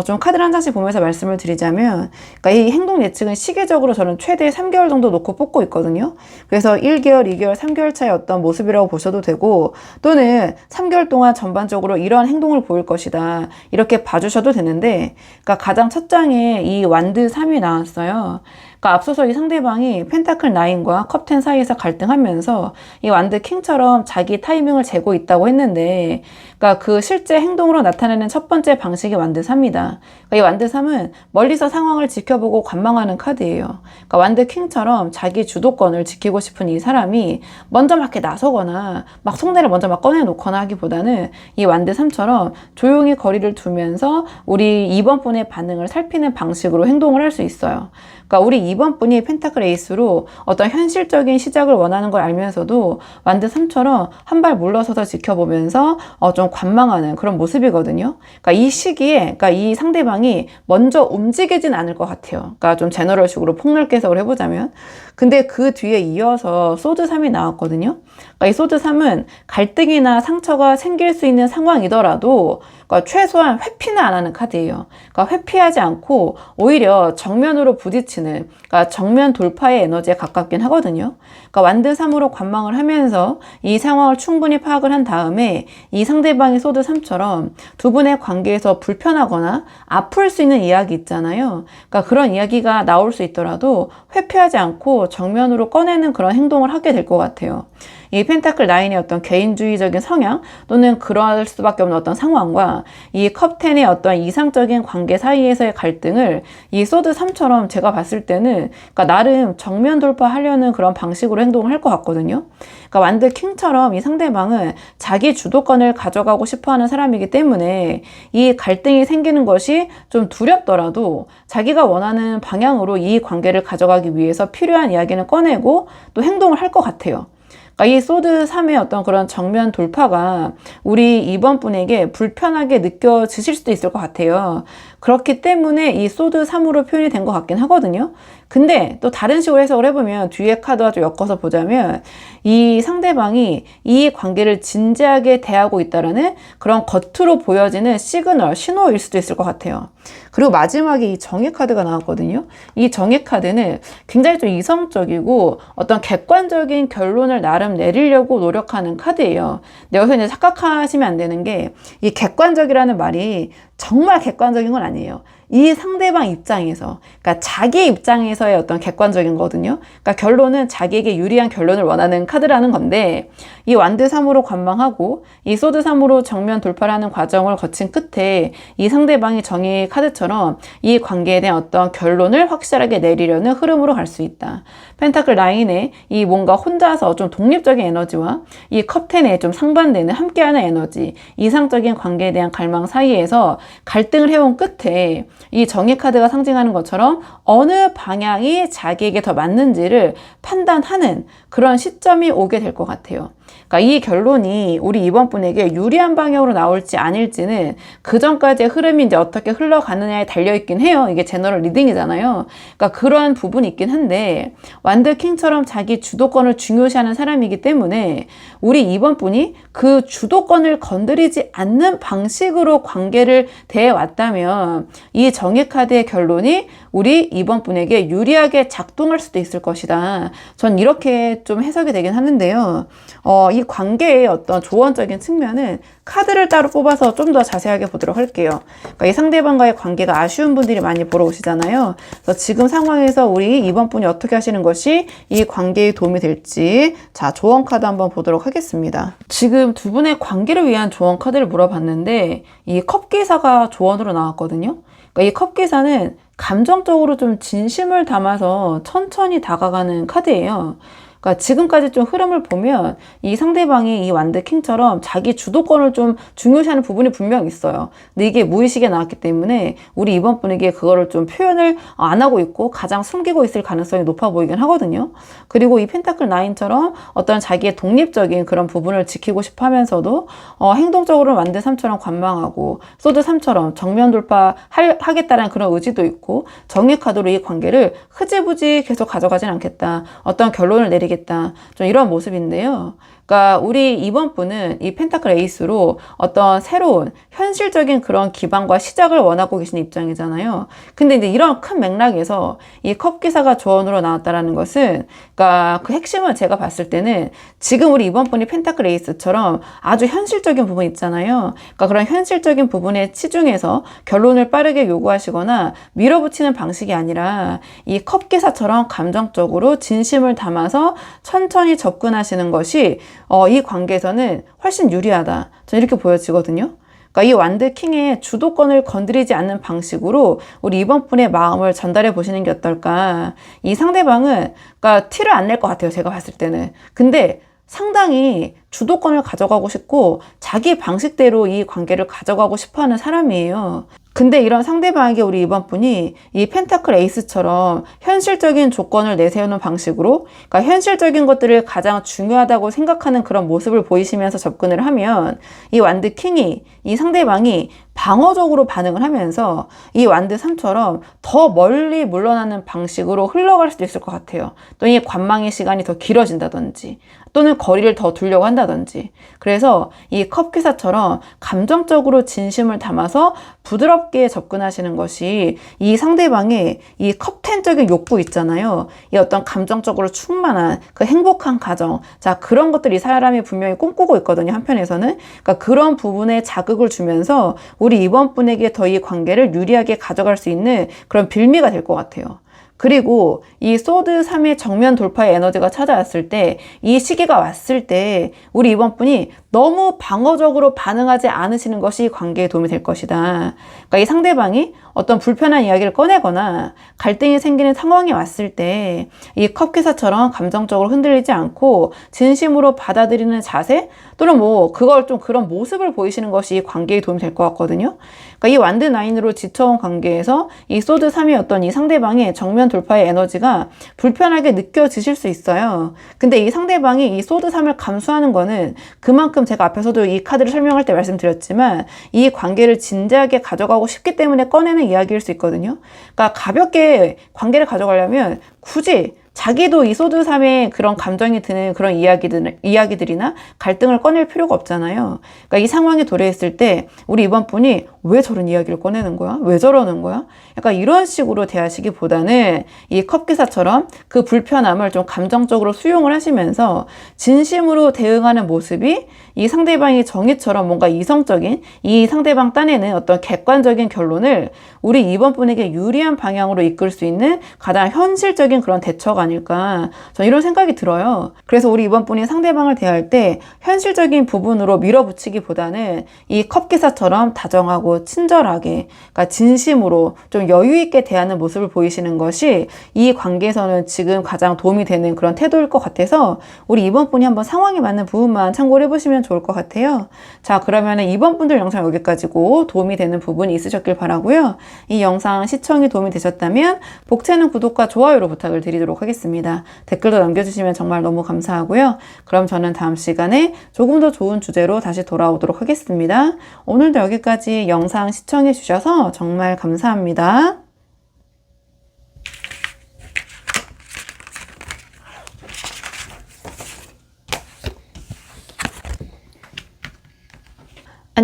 좀 카드를 한 장씩 보면서 말씀을 드리자면, 그러니까 이 행동 예측은 시기적으로 저는 최대 3개월 정도 놓고 뽑고 있거든요. 그래서 1개월, 2개월, 3개월 차의 어떤 모습이라고 보셔도 되고, 또는 3개월 동안 전반적으로 이러한 행동을 보일 것이다, 이렇게 봐주셔도 되는데, 그러니까 가장 첫 장에 이 완드 3이 나왔어요. 그러니까 앞서서 이 상대방이 펜타클 9과 컵 10 사이에서 갈등하면서 이 완드 킹처럼 자기 타이밍을 재고 있다고 했는데, 그러니까 그 실제 행동으로 나타내는 첫 번째 방식이 완드 3이다. 그러니까 이 완드 3은 멀리서 상황을 지켜보고 관망하는 카드예요. 그러니까 완드 킹처럼 자기 주도권을 지키고 싶은 이 사람이 먼저 막 이렇게 나서거나 막 속내를 먼저 막 꺼내놓거나 하기보다는 이 완드 3처럼 조용히 거리를 두면서 우리 2번 분의 반응을 살피는 방식으로 행동을 할 수 있어요. 그러니까 우리 2번 분이 펜타클 에이스로 어떤 현실적인 시작을 원하는 걸 알면서도 완드 3처럼 한 발 물러서서 지켜보면서 좀 관망하는 그런 모습이거든요. 그러니까 이 시기에, 그러니까 이 상대방이 먼저 움직이진 않을 것 같아요. 그러니까 좀 제너럴식으로 폭넓게 해석을 해보자면. 근데 그 뒤에 이어서 소드 3이 나왔거든요. 그러니까 이 소드 3은 갈등이나 상처가 생길 수 있는 상황이더라도 그러니까 최소한 회피는 안 하는 카드예요. 그러니까 회피하지 않고 오히려 정면으로 부딪히는, 그러니까 정면 돌파의 에너지에 가깝긴 하거든요. 그러니까 완드 3으로 관망을 하면서 이 상황을 충분히 파악을 한 다음에 이 상대방의 소드 3처럼 두 분의 관계에서 불편하거나 아플 수 있는 이야기 있잖아요. 그러니까 그런 이야기가 나올 수 있더라도 회피하지 않고 정면으로 꺼내는 그런 행동을 하게 될 것 같아요. 이 펜타클 9의 어떤 개인주의적인 성향 또는 그럴 수밖에 없는 어떤 상황과 이 컵 10의 어떤 이상적인 관계 사이에서의 갈등을 이 소드 3처럼 제가 봤을 때는 그러니까 나름 정면 돌파하려는 그런 방식으로 행동을 할 것 같거든요. 그러니까 완드 킹처럼 이 상대방은 자기 주도권을 가져가고 싶어하는 사람이기 때문에 이 갈등이 생기는 것이 좀 두렵더라도 자기가 원하는 방향으로 이 관계를 가져가기 위해서 필요한 이야기는 꺼내고 또 행동을 할 것 같아요. 그러니까 이 소드 3의 어떤 그런 정면 돌파가 우리 2번 분에게 불편하게 느껴지실 수도 있을 것 같아요. 그렇기 때문에 이 소드 3으로 표현이 된 것 같긴 하거든요. 근데 또 다른 식으로 해석을 해보면 뒤에 카드와 좀 엮어서 보자면 이 상대방이 이 관계를 진지하게 대하고 있다라는 그런 겉으로 보여지는 시그널, 신호일 수도 있을 것 같아요. 그리고 마지막에 이 정의 카드가 나왔거든요. 이 정의 카드는 굉장히 좀 이성적이고 어떤 객관적인 결론을 나름 내리려고 노력하는 카드예요. 근데 여기서 이제 착각하시면 안 되는 게 이 객관적이라는 말이 정말 객관적인 건 아니에요. 이 상대방 입장에서, 그러니까 자기 입장에서의 어떤 객관적인 거거든요. 그러니까 결론은 자기에게 유리한 결론을 원하는 카드라는 건데, 이 완드 3으로 관망하고 이 소드 3으로 정면 돌파라는 과정을 거친 끝에 이 상대방이 정의 카드처럼 이 관계에 대한 어떤 결론을 확실하게 내리려는 흐름으로 갈 수 있다. 펜타클 9의 이 뭔가 혼자서 좀 독립적인 에너지와 이 컵 10의 좀 상반되는 함께하는 에너지, 이상적인 관계에 대한 갈망 사이에서 갈등을 해온 끝에 이 정의 카드가 상징하는 것처럼 어느 방향이 자기에게 더 맞는지를 판단하는 그런 시점이 오게 될 것 같아요. 그러니까 이 결론이 우리 이번 분에게 유리한 방향으로 나올지 아닐지는 그 전까지의 흐름이 이제 어떻게 흘러가느냐에 달려있긴 해요. 이게 제너럴 리딩이잖아요. 그러니까 그러한 부분이 있긴 한데 완드 킹처럼 자기 주도권을 중요시하는 사람이기 때문에 우리 이번 분이 그 주도권을 건드리지 않는 방식으로 관계를 대해왔다면 이 정의 카드의 결론이 우리 이번 분에게 유리하게 작동할 수도 있을 것이다. 전 이렇게 좀 해석이 되긴 하는데요. 이 관계의 어떤 조언적인 측면은 카드를 따로 뽑아서 좀 더 자세하게 보도록 할게요. 그러니까 이 상대방과의 관계가 아쉬운 분들이 많이 보러 오시잖아요. 그래서 지금 상황에서 우리 이번 분이 어떻게 하시는 것이 이 관계에 도움이 될지, 자, 조언 카드 한번 보도록 하겠습니다. 지금 두 분의 관계를 위한 조언 카드를 물어봤는데 이 컵기사가 조언으로 나왔거든요. 그러니까 이 컵기사는 감정적으로 좀 진심을 담아서 천천히 다가가는 카드예요. 그러니까 지금까지 좀 흐름을 보면 이 상대방이 이 완드킹처럼 자기 주도권을 좀 중요시하는 부분이 분명 있어요. 근데 이게 무의식에 나왔기 때문에 우리 이번 분에게 그거를 좀 표현을 안 하고 있고 가장 숨기고 있을 가능성이 높아 보이긴 하거든요. 그리고 이 펜타클 9처럼 어떤 자기의 독립적인 그런 부분을 지키고 싶어 하면서도 행동적으로 완드 3처럼 관망하고 소드 3처럼 정면 돌파하겠다라는 그런 의지도 있고 정의 카드로 이 관계를 흐지부지 계속 가져가진 않겠다. 어떤 결론을 내리겠다. 좀 이런 모습인데요. 그러니까 우리 이번 분은 이 펜타클 에이스로 어떤 새로운 현실적인 그런 기반과 시작을 원하고 계시는 입장이잖아요. 근데 이제 이런 큰 맥락에서 이 컵기사가 조언으로 나왔다라는 것은, 그러니까 그 핵심은 제가 봤을 때는 지금 우리 이번 분이 펜타클 에이스처럼 아주 현실적인 부분 있잖아요. 그러니까 그런 현실적인 부분에 치중해서 결론을 빠르게 요구하시거나 밀어붙이는 방식이 아니라 이 컵기사처럼 감정적으로 진심을 담아서 천천히 접근하시는 것이 이 관계에서는 훨씬 유리하다. 저는 이렇게 보여지거든요. 그러니까 이 완드킹의 주도권을 건드리지 않는 방식으로 우리 이번 분의 마음을 전달해 보시는 게 어떨까. 이 상대방은 그러니까 티를 안 낼 것 같아요. 제가 봤을 때는. 근데 상당히 주도권을 가져가고 싶고 자기 방식대로 이 관계를 가져가고 싶어하는 사람이에요. 근데 이런 상대방에게 우리 이번 분이 이 펜타클 에이스처럼 현실적인 조건을 내세우는 방식으로, 그러니까 현실적인 것들을 가장 중요하다고 생각하는 그런 모습을 보이시면서 접근을 하면 이 완드 킹이, 이 상대방이 방어적으로 반응을 하면서 이 완드 3처럼 더 멀리 물러나는 방식으로 흘러갈 수도 있을 것 같아요. 또 이 관망의 시간이 더 길어진다든지 또는 거리를 더 두려고 한다든지. 그래서 이 컵기사처럼 감정적으로 진심을 담아서 부드럽게 접근하시는 것이 이 상대방의 이 컵텐적인 욕구 있잖아요. 이 어떤 감정적으로 충만한 그 행복한 가정. 자, 그런 것들이 사람이 분명히 꿈꾸고 있거든요. 한편에서는. 그러니까 그런 부분에 자극을 주면서 우리 이번 분에게 더 이 관계를 유리하게 가져갈 수 있는 그런 빌미가 될 것 같아요. 그리고 이 소드 3의 정면 돌파의 에너지가 찾아왔을 때, 이 시기가 왔을 때 우리 이번 분이 너무 방어적으로 반응하지 않으시는 것이 관계에 도움이 될 것이다. 그러니까 이 상대방이 어떤 불편한 이야기를 꺼내거나 갈등이 생기는 상황이 왔을 때 이 컵기사처럼 감정적으로 흔들리지 않고 진심으로 받아들이는 자세 또는 뭐 그걸 좀 그런 모습을 보이시는 것이 관계에 도움이 될 것 같거든요. 그러니까 이 완드 9으로 지쳐온 관계에서 이 소드 3이 어떤 이 상대방의 정면 돌파의 에너지가 불편하게 느껴지실 수 있어요. 근데 이 상대방이 이 소드 3을 감수하는 거는 그만큼 제가 앞에서도 이 카드를 설명할 때 말씀드렸지만 이 관계를 진지하게 가져가고 싶기 때문에 꺼내는 이야기일 수 있거든요. 그러니까 가볍게 관계를 가져가려면 굳이 자기도 이 소드 3의 그런 감정이 드는 그런 이야기들이나 갈등을 꺼낼 필요가 없잖아요. 그러니까 이 상황에 도래했을 때 우리 이번 분이 왜 저런 이야기를 꺼내는 거야? 왜 저러는 거야? 약간 이런 식으로 대하시기보다는 이 컵기사처럼 그 불편함을 좀 감정적으로 수용을 하시면서 진심으로 대응하는 모습이 이 상대방이 정의처럼 뭔가 이성적인 이 상대방 딴에는 어떤 객관적인 결론을 우리 이번 분에게 유리한 방향으로 이끌 수 있는 가장 현실적인 그런 대처가 아닐까, 저는 이런 생각이 들어요. 그래서 우리 이번 분이 상대방을 대할 때 현실적인 부분으로 밀어붙이기보다는 이 컵기사처럼 다정하고 친절하게, 그러니까 진심으로 좀 여유 있게 대하는 모습을 보이시는 것이 이 관계에서는 지금 가장 도움이 되는 그런 태도일 것 같아서 우리 이번 분이 한번 상황에 맞는 부분만 참고를 해보시면 좋을 것 같아요. 자, 그러면은 이번 분들 영상 여기까지고 도움이 되는 부분이 있으셨길 바라고요. 이 영상 시청이 도움이 되셨다면 복채는 구독과 좋아요로 부탁을 드리도록 하겠습니다. 댓글도 남겨주시면 정말 너무 감사하고요. 그럼 저는 다음 시간에 조금 더 좋은 주제로 다시 돌아오도록 하겠습니다. 오늘도 여기까지 영상 시청해 주셔서 정말 감사합니다.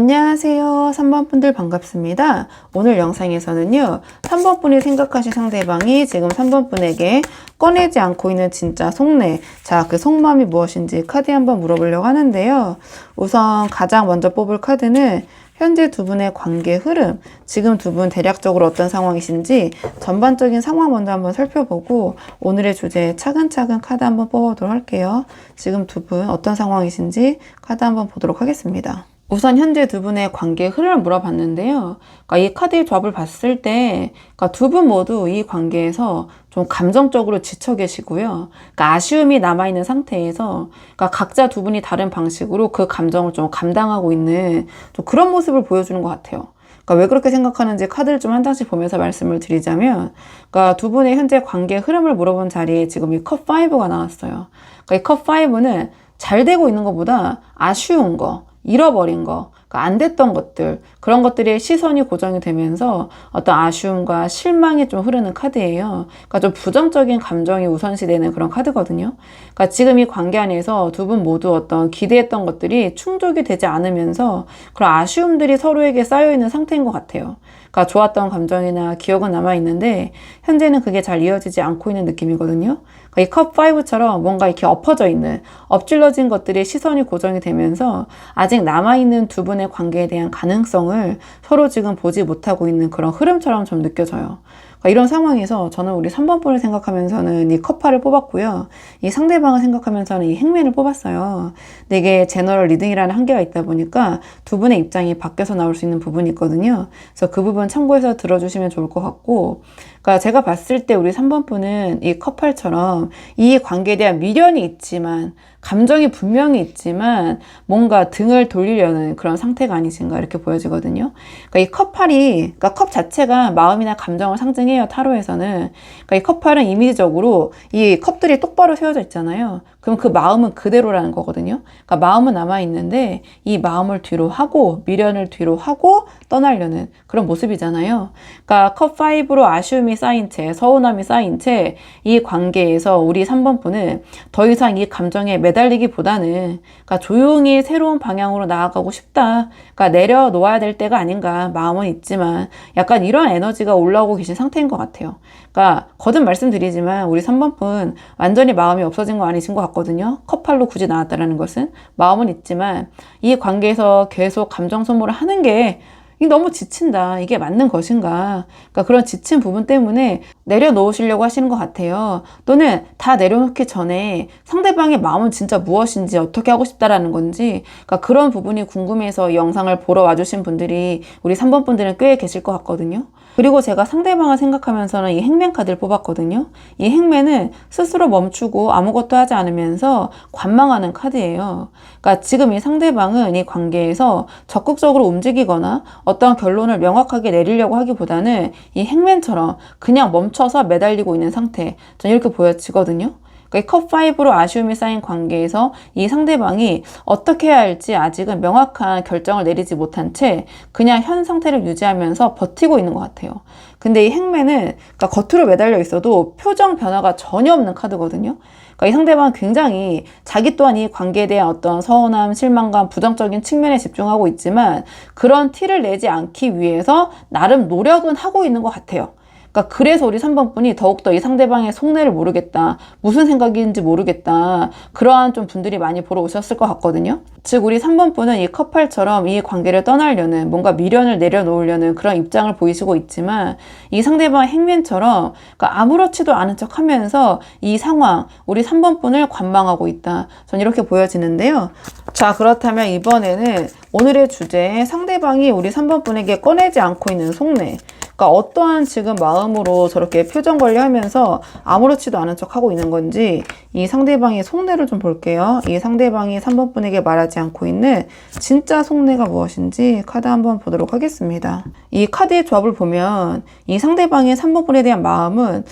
안녕하세요. 3번 분들 반갑습니다. 오늘 영상에서는요, 3번 분이 생각하신 상대방이 지금 3번 분에게 꺼내지 않고 있는 진짜 속내, 자, 그 속마음이 무엇인지 카드 한번 물어보려고 하는데요. 우선 가장 먼저 뽑을 카드는 현재 두 분의 관계 흐름, 지금 두 분 대략적으로 어떤 상황이신지 전반적인 상황 먼저 한번 살펴보고 오늘의 주제에 차근차근 카드 한번 뽑아보도록 할게요. 지금 두 분 어떤 상황이신지 카드 한번 보도록 하겠습니다. 우선 현재 두 분의 관계 흐름을 물어봤는데요. 그러니까 이 카드의 조합을 봤을 때 그러니까 두 분 모두 이 관계에서 좀 감정적으로 지쳐 계시고요. 그러니까 아쉬움이 남아있는 상태에서 그러니까 각자 두 분이 다른 방식으로 그 감정을 좀 감당하고 있는 좀 그런 모습을 보여주는 것 같아요. 그러니까 왜 그렇게 생각하는지 카드를 좀 한 장씩 보면서 말씀을 드리자면 그러니까 두 분의 현재 관계 흐름을 물어본 자리에 지금 이 컵 5가 나왔어요. 그러니까 이 컵 5는 잘 되고 있는 것보다 아쉬운 거, 잃어버린 거, 그러니까 안 됐던 것들, 그런 것들의 시선이 고정이 되면서 어떤 아쉬움과 실망이 좀 흐르는 카드예요. 그러니까 좀 부정적인 감정이 우선시되는 그런 카드거든요. 그러니까 지금 이 관계 안에서 두 분 모두 어떤 기대했던 것들이 충족이 되지 않으면서 그런 아쉬움들이 서로에게 쌓여있는 상태인 것 같아요. 그러니까 좋았던 감정이나 기억은 남아있는데 현재는 그게 잘 이어지지 않고 있는 느낌이거든요. 그러니까 이 컵 5처럼 뭔가 이렇게 엎어져 있는, 엎질러진 것들의 시선이 고정이 되면서 아직 남아있는 두 분의 관계에 대한 가능성을 서로 지금 보지 못하고 있는 그런 흐름처럼 좀 느껴져요. 그러니까 이런 상황에서 저는 우리 3번 분을 생각하면서는 이 컵파를 뽑았고요. 이 상대방을 생각하면서는 이 행맨을 뽑았어요. 근데 이게 제너럴 리딩이라는 한계가 있다 보니까 두 분의 입장이 바뀌어서 나올 수 있는 부분이 있거든요. 그래서 그 부분 참고해서 들어주시면 좋을 것 같고, 그러니까 제가 봤을 때 우리 3번 분은 이 컵팔처럼 이 관계에 대한 미련이 있지만 감정이 분명히 있지만 뭔가 등을 돌리려는 그런 상태가 아니신가 이렇게 보여지거든요. 그러니까 이 컵팔이, 그러니까 컵 자체가 마음이나 감정을 상징해요, 타로에서는. 그러니까 이 컵팔은 이미지적으로 이 컵들이 똑바로 세워져 있잖아요. 그럼 그 마음은 그대로라는 거거든요. 그러니까 마음은 남아있는데 이 마음을 뒤로 하고 미련을 뒤로 하고 떠나려는 그런 모습이잖아요. 그러니까 컵 5로 아쉬움이 쌓인 채, 서운함이 쌓인 채 이 관계에서 우리 3번 분은 더 이상 이 감정에 매달리기보다는 그러니까 조용히 새로운 방향으로 나아가고 싶다. 그러니까 내려놓아야 될 때가 아닌가. 마음은 있지만 약간 이런 에너지가 올라오고 계신 상태인 것 같아요. 그러니까 거듭 말씀드리지만 우리 3번 분 완전히 마음이 없어진 거 아니신 것 같거든요. 컵팔로 굳이 나왔다라는 것은 마음은 있지만 이 관계에서 계속 감정 소모를 하는 게 너무 지친다. 이게 맞는 것인가. 그러니까 그런 지친 부분 때문에 내려놓으시려고 하시는 것 같아요. 또는 다 내려놓기 전에 상대방의 마음은 진짜 무엇인지 어떻게 하고 싶다라는 건지 그러니까 그런 부분이 궁금해서 이 영상을 보러 와주신 분들이 우리 3번 분들은 꽤 계실 것 같거든요. 그리고 제가 상대방을 생각하면서는 이 행맨 카드를 뽑았거든요. 이 행맨은 스스로 멈추고 아무것도 하지 않으면서 관망하는 카드예요. 그러니까 지금 이 상대방은 이 관계에서 적극적으로 움직이거나 어떤 결론을 명확하게 내리려고 하기보다는 이 행맨처럼 그냥 멈춰서 매달리고 있는 상태. 전 이렇게 보여지거든요. 그러니까 이 컵 5로 아쉬움이 쌓인 관계에서 이 상대방이 어떻게 해야 할지 아직은 명확한 결정을 내리지 못한 채 그냥 현 상태를 유지하면서 버티고 있는 것 같아요. 근데 이 행맨은 그러니까 겉으로 매달려 있어도 표정 변화가 전혀 없는 카드거든요. 그러니까 이 상대방은 굉장히 자기 또한 이 관계에 대한 어떤 서운함, 실망감, 부정적인 측면에 집중하고 있지만 그런 티를 내지 않기 위해서 나름 노력은 하고 있는 것 같아요. 그러니까 그래서 우리 3번 분이 더욱더 이 상대방의 속내를 모르겠다. 무슨 생각인지 모르겠다. 그러한 좀 분들이 많이 보러 오셨을 것 같거든요. 즉 우리 3번 분은 이 커플처럼 이 관계를 떠나려는 뭔가 미련을 내려놓으려는 그런 입장을 보이시고 있지만 이 상대방의 행맨처럼 그러니까 아무렇지도 않은 척 하면서 이 상황, 우리 3번 분을 관망하고 있다. 전 이렇게 보여지는데요. 자, 그렇다면 이번에는 오늘의 주제에 상대방이 우리 3번 분에게 꺼내지 않고 있는 속내, 그러니까 어떠한 지금 마음으로 저렇게 표정 관리하면서 아무렇지도 않은 척 하고 있는 건지 이 상대방의 속내를 좀 볼게요. 이 상대방이 3번 분에게 말하지 않고 있는 진짜 속내가 무엇인지 카드 한번 보도록 하겠습니다. 이 카드의 조합을 보면 이 상대방의 3번 분에 대한 마음은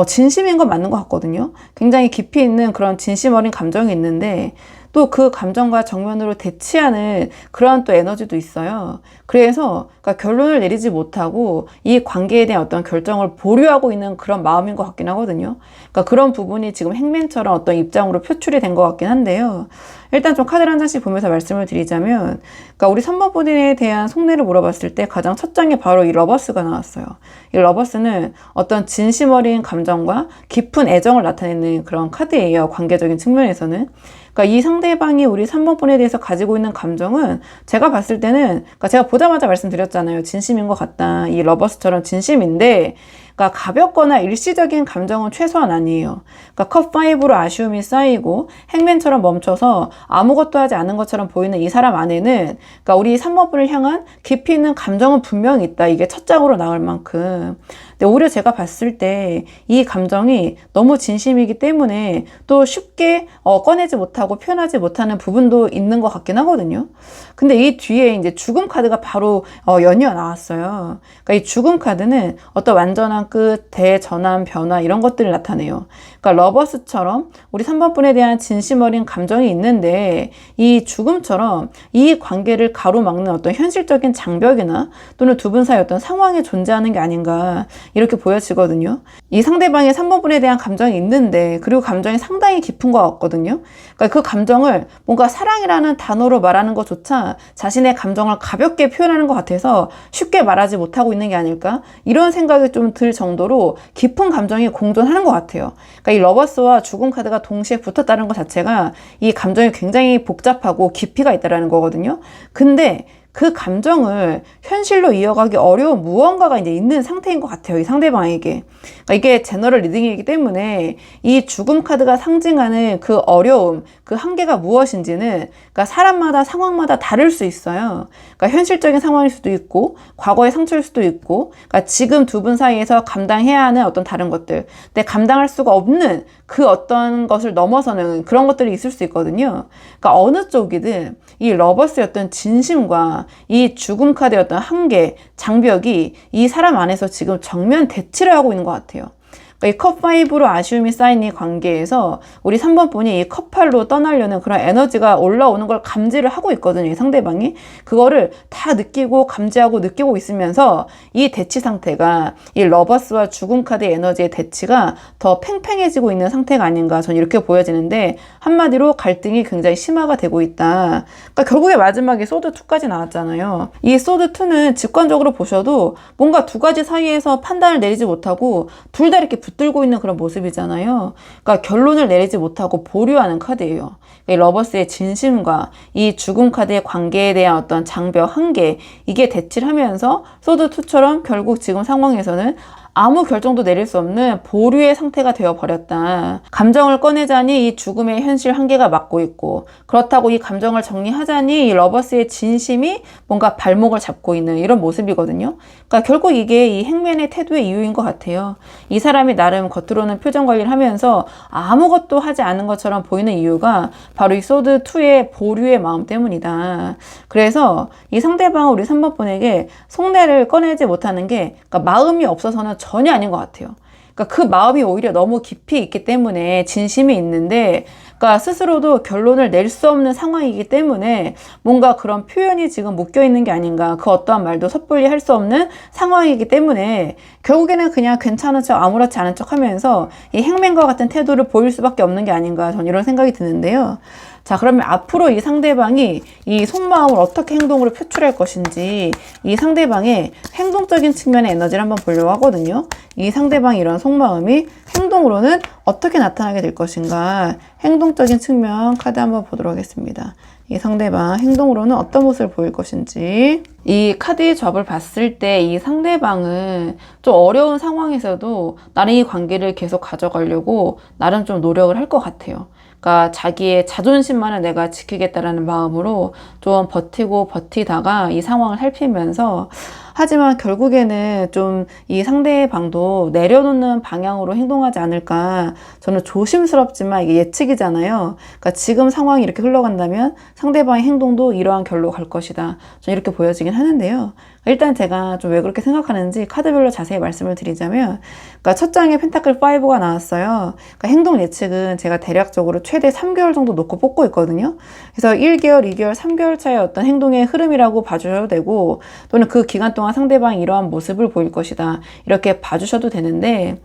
진심인 건 맞는 것 같거든요. 굉장히 깊이 있는 그런 진심 어린 감정이 있는데 또 그 감정과 정면으로 대치하는 그런 또 에너지도 있어요. 그래서 그러니까 결론을 내리지 못하고 이 관계에 대한 어떤 결정을 보류하고 있는 그런 마음인 것 같긴 하거든요. 그러니까 그런 부분이 지금 행맨처럼 어떤 입장으로 표출이 된 것 같긴 한데요. 일단 좀 카드를 한 장씩 보면서 말씀을 드리자면, 그러니까 우리 3번 본인에 대한 속내를 물어봤을 때 가장 첫 장에 바로 이 러버스가 나왔어요. 이 러버스는 어떤 진심 어린 감정과 깊은 애정을 나타내는 그런 카드예요. 관계적인 측면에서는. 그러니까 이 상대방이 우리 3번 분에 대해서 가지고 있는 감정은 제가 봤을 때는, 그러니까 제가 보자마자 말씀드렸잖아요. 진심인 것 같다. 이 러버스처럼 진심인데, 그러니까 가볍거나 일시적인 감정은 최소한 아니에요. 그러니까 컵5로 아쉬움이 쌓이고 행맨처럼 멈춰서 아무것도 하지 않은 것처럼 보이는 이 사람 안에는, 그러니까 우리 3번 분을 향한 깊이 있는 감정은 분명히 있다. 이게 첫 장으로 나올 만큼. 근데 오히려 제가 봤을 때 이 감정이 너무 진심이기 때문에 또 쉽게 꺼내지 못하고 표현하지 못하는 부분도 있는 것 같긴 하거든요. 근데 이 뒤에 이제 죽음 카드가 바로 연이어 나왔어요. 그러니까 이 죽음 카드는 어떤 완전한 끝, 대전환, 변화 이런 것들을 나타내요. 그러니까 러버스처럼 우리 3번 분에 대한 진심 어린 감정이 있는데 이 죽음처럼 이 관계를 가로막는 어떤 현실적인 장벽이나 또는 두 분 사이 어떤 상황이 존재하는 게 아닌가 이렇게 보여지거든요. 이 상대방의 3번 분에 대한 감정이 있는데, 그리고 감정이 상당히 깊은 것 같거든요. 그러니까 그 감정을 뭔가 사랑이라는 단어로 말하는 것조차 자신의 감정을 가볍게 표현하는 것 같아서 쉽게 말하지 못하고 있는 게 아닐까, 이런 생각이 좀 들 정도로 깊은 감정이 공존하는 것 같아요. 그러니까 이 러버스와 죽음 카드가 동시에 붙었다는 것 자체가 이 감정이 굉장히 복잡하고 깊이가 있다는 거거든요. 근데 그 감정을 현실로 이어가기 어려운 무언가가 이제 있는 상태인 것 같아요. 이 상대방에게. 그러니까 이게 제너럴 리딩이기 때문에 이 죽음 카드가 상징하는 그 어려움, 그 한계가 무엇인지는, 그러니까 사람마다 상황마다 다를 수 있어요. 그러니까 현실적인 상황일 수도 있고, 과거의 상처일 수도 있고, 그러니까 지금 두 분 사이에서 감당해야 하는 어떤 다른 것들, 근데 감당할 수가 없는 그 어떤 것을 넘어서는 그런 것들이 있을 수 있거든요. 그러니까 어느 쪽이든 이 러버스의 어떤 진심과 이 죽음 카드의 어떤 한계, 장벽이 이 사람 안에서 지금 정면 대치를 하고 있는 것 같아요. 그러니까 이 컵5로 아쉬움이 쌓인 이 관계에서 우리 3번 분이 이 컵8로 떠나려는 그런 에너지가 올라오는 걸 감지를 하고 있거든요. 이 상대방이. 그거를 다 느끼고 감지하고 느끼고 있으면서 이 대치 상태가, 이 러버스와 죽음 카드의 에너지의 대치가 더 팽팽해지고 있는 상태가 아닌가, 저는 이렇게 보여지는데, 한마디로 갈등이 굉장히 심화가 되고 있다. 그러니까 결국에 마지막에 소드2까지 나왔잖아요. 이 소드2는 직관적으로 보셔도 뭔가 두 가지 사이에서 판단을 내리지 못하고 둘 다 이렇게 붙들고 있는 그런 모습이잖아요. 그러니까 결론을 내리지 못하고 보류하는 카드예요. 이 러버스의 진심과 이 죽음 카드의 관계에 대한 어떤 장벽, 한계, 이게 대치를 하면서 소드2처럼 결국 지금 상황에서는 아무 결정도 내릴 수 없는 보류의 상태가 되어버렸다. 감정을 꺼내자니 이 죽음의 현실 한계가 막고 있고, 그렇다고 이 감정을 정리하자니 이 러버스의 진심이 뭔가 발목을 잡고 있는 이런 모습이거든요. 그러니까 결국 이게 이 행맨의 태도의 이유인 것 같아요. 이 사람이 나름 겉으로는 표정 관리를 하면서 아무것도 하지 않은 것처럼 보이는 이유가 바로 이 소드2의 보류의 마음 때문이다. 그래서 이 상대방은 우리 3번 분에게 속내를 꺼내지 못하는 게, 그러니까 마음이 없어서는 전혀 아닌 것 같아요. 그러니까 그 마음이 오히려 너무 깊이 있기 때문에, 진심이 있는데, 그러니까 스스로도 결론을 낼 수 없는 상황이기 때문에 뭔가 그런 표현이 지금 묶여 있는 게 아닌가, 그 어떠한 말도 섣불리 할 수 없는 상황이기 때문에 결국에는 그냥 괜찮은 척 아무렇지 않은 척 하면서 이 행맨과 같은 태도를 보일 수밖에 없는 게 아닌가, 저는 이런 생각이 드는데요. 자, 그러면 앞으로 이 상대방이 이 속마음을 어떻게 행동으로 표출할 것인지, 이 상대방의 행동적인 측면의 에너지를 한번 보려고 하거든요. 이 상대방의 이런 속마음이 행동으로는 어떻게 나타나게 될 것인가, 행동적인 측면 카드 한번 보도록 하겠습니다. 이 상대방 행동으로는 어떤 모습을 보일 것인지. 이 카드의 접을 봤을 때 이 상대방은 좀 어려운 상황에서도 나는 이 관계를 계속 가져가려고 나름 좀 노력을 할 것 같아요. 그러니까 자기의 자존심만을 내가 지키겠다라는 마음으로 좀 버티다가 이 상황을 살피면서, 하지만 결국에는 좀 이 상대방도 내려놓는 방향으로 행동하지 않을까, 저는 조심스럽지만 이게 예측이잖아요. 그러니까 지금 상황이 이렇게 흘러간다면 상대방의 행동도 이러한 결로 갈 것이다, 저는 이렇게 보여지긴 하는데요. 일단 제가 좀 왜 그렇게 생각하는지 카드별로 자세히 말씀을 드리자면, 그러니까 첫 장에 펜타클 5가 나왔어요. 그러니까 행동 예측은 제가 대략적으로 최대 3개월 정도 놓고 뽑고 있거든요. 그래서 1개월, 2개월, 3개월 차의 어떤 행동의 흐름이라고 봐주셔도 되고, 또는 그 기간 동안 상대방이 이러한 모습을 보일 것이다, 이렇게 봐주셔도 되는데,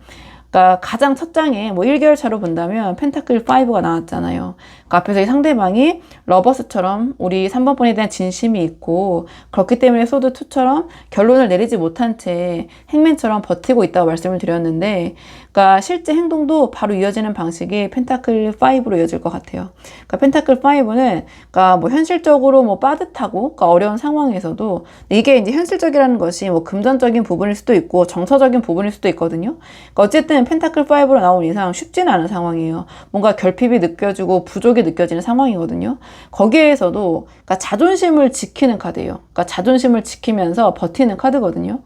그러니까 가장 첫 장에 뭐 1개월 차로 본다면 펜타클 5가 나왔잖아요. 그러니까 앞에서 이 상대방이 러버스처럼 우리 3번 분에 대한 진심이 있고 그렇기 때문에 소드 2처럼 결론을 내리지 못한 채 행맨처럼 버티고 있다고 말씀을 드렸는데, 그러니까 실제 행동도 바로 이어지는 방식이 펜타클 5로 이어질 것 같아요. 그러니까 펜타클 5는 그러니까 뭐 현실적으로 뭐 빠듯하고 그러니까 어려운 상황에서도 이게 이제 현실적이라는 것이 뭐 금전적인 부분일 수도 있고 정서적인 부분일 수도 있거든요. 그러니까 어쨌든 펜타클 5로 나온 이상 쉽지는 않은 상황이에요. 뭔가 결핍이 느껴지고 부족이 느껴지는 상황이거든요. 거기에서도 그러니까 자존심을 지키는 카드예요. 그러니까 자존심을 지키면서 버티는 카드거든요.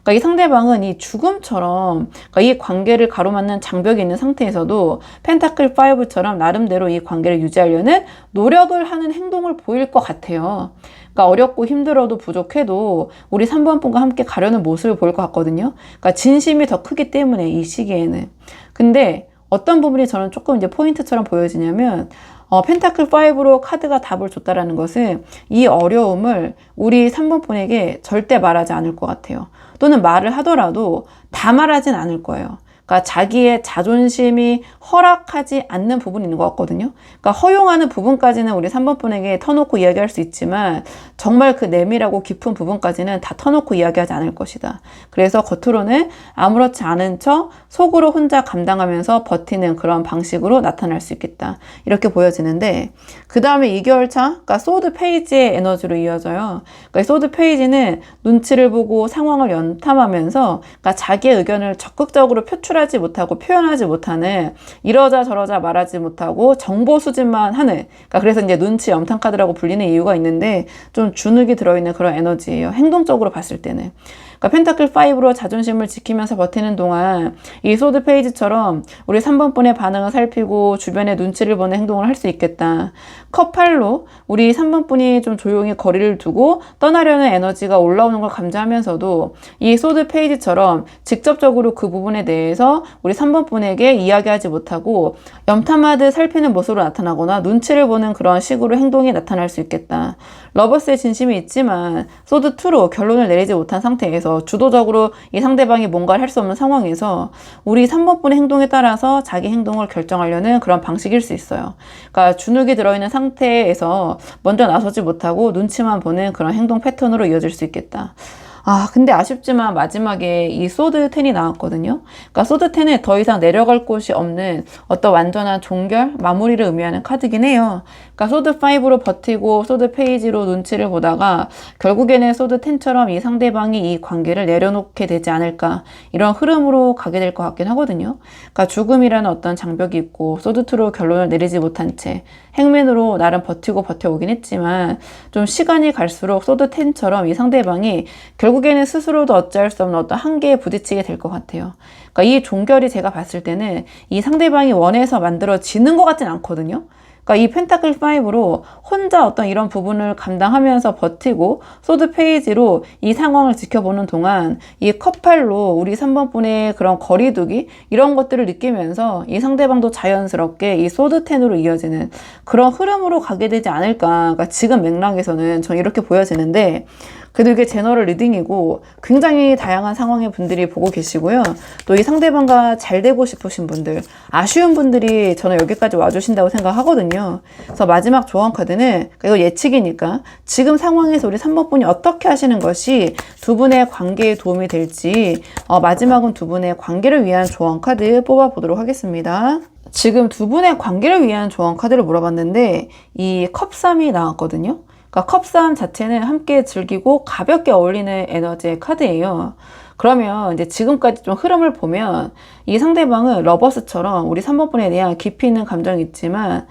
그러니까 이 상대방은 이 죽음처럼 그러니까 이 관계를 가로막는 장벽이 있는 상태에서도 펜타클 5처럼 나름대로 이 관계를 유지하려는 노력을 하는 행동을 보일 것 같아요. 그러니까 어렵고 힘들어도 부족해도 우리 3번 분과 함께 가려는 모습을 보일 것 같거든요. 그러니까 진심이 더 크기 때문에 이 시기에는. 근데 어떤 부분이 저는 조금 이제 포인트처럼 보여지냐면 펜타클 5로 카드가 답을 줬다라는 것은 이 어려움을 우리 3번 분에게 절대 말하지 않을 것 같아요. 또는 말을 하더라도 다 말하진 않을 거예요. 그러니까 자기의 자존심이 허락하지 않는 부분이 있는 것 같거든요. 그러니까 허용하는 부분까지는 우리 3번 분에게 터놓고 이야기할 수 있지만 정말 그 내밀하고 깊은 부분까지는 다 터놓고 이야기하지 않을 것이다. 그래서 겉으로는 아무렇지 않은 척 속으로 혼자 감당하면서 버티는 그런 방식으로 나타날 수 있겠다. 이렇게 보여지는데, 그 다음에 2개월 차, 그러니까 소드 페이지의 에너지로 이어져요. 그러니까 이 소드 페이지는 눈치를 보고 상황을 연탐하면서 그러니까 자기의 의견을 적극적으로 표출하지 못하고 표현하지 못하는, 이러자 저러자 말하지 못하고 정보 수집만 하는, 그러니까 그래서 이제 눈치 염탐 카드라고 불리는 이유가 있는데 좀 주눅이 들어있는 그런 에너지예요. 행동적으로 봤을 때는. 그러니까 펜타클 5로 자존심을 지키면서 버티는 동안 이 소드 페이지처럼 우리 3번 분의 반응을 살피고 주변에 눈치를 보는 행동을 할 수 있겠다. 컵 8로 우리 3번 분이 좀 조용히 거리를 두고 떠나려는 에너지가 올라오는 걸 감지하면서도 이 소드 페이지처럼 직접적으로 그 부분에 대해서 우리 3번 분에게 이야기하지 못하고 염탐하듯 살피는 모습으로 나타나거나 눈치를 보는 그런 식으로 행동이 나타날 수 있겠다. 러버스의 진심이 있지만 소드 2로 결론을 내리지 못한 상태에서 주도적으로 이 상대방이 뭔가를 할 수 없는 상황에서 우리 3번 분의 행동에 따라서 자기 행동을 결정하려는 그런 방식일 수 있어요. 그러니까 주눅이 들어있는 상태에서 먼저 나서지 못하고 눈치만 보는 그런 행동 패턴으로 이어질 수 있겠다. 근데 아쉽지만 마지막에 이 소드 10이 나왔거든요. 그러니까 소드 10은 더 이상 내려갈 곳이 없는 어떤 완전한 종결, 마무리를 의미하는 카드긴 해요. 그러니까 소드 5로 버티고 소드 페이지로 눈치를 보다가 결국에는 소드 10처럼 이 상대방이 이 관계를 내려놓게 되지 않을까, 이런 흐름으로 가게 될 것 같긴 하거든요. 그러니까 죽음이라는 어떤 장벽이 있고 소드 2로 결론을 내리지 못한 채 행맨으로 나름 버텨오긴 했지만 좀 시간이 갈수록 소드 10처럼 이 상대방이 결국에는 스스로도 어찌할 수 없는 어떤 한계에 부딪히게 될 것 같아요. 그러니까 이 종결이 제가 봤을 때는 이 상대방이 원해서 만들어지는 것 같진 않거든요. 그러니까 이 펜타클 5로 혼자 어떤 이런 부분을 감당하면서 버티고 소드 페이지로 이 상황을 지켜보는 동안 이 컵 8로 우리 3번 분의 그런 거리두기, 이런 것들을 느끼면서 이 상대방도 자연스럽게 이 소드 10으로 이어지는 그런 흐름으로 가게 되지 않을까. 그러니까 지금 맥락에서는 전 이렇게 보여지는데, 그래도 이게 제너럴 리딩이고 굉장히 다양한 상황의 분들이 보고 계시고요. 또 이 상대방과 잘 되고 싶으신 분들, 아쉬운 분들이 저는 여기까지 와주신다고 생각하거든요. 그래서 마지막 조언 카드는, 이거 예측이니까 지금 상황에서 우리 3번 분이 어떻게 하시는 것이 두 분의 관계에 도움이 될지 마지막은 두 분의 관계를 위한 조언 카드 뽑아보도록 하겠습니다. 지금 두 분의 관계를 위한 조언 카드를 물어봤는데 이 컵3이 나왔거든요. 그러니까 컵3 자체는 함께 즐기고 가볍게 어울리는 에너지의 카드예요. 그러면 이제 지금까지 좀 흐름을 보면 이 상대방은 러버스처럼 우리 3번 분에 대한 깊이 있는 감정이 있지만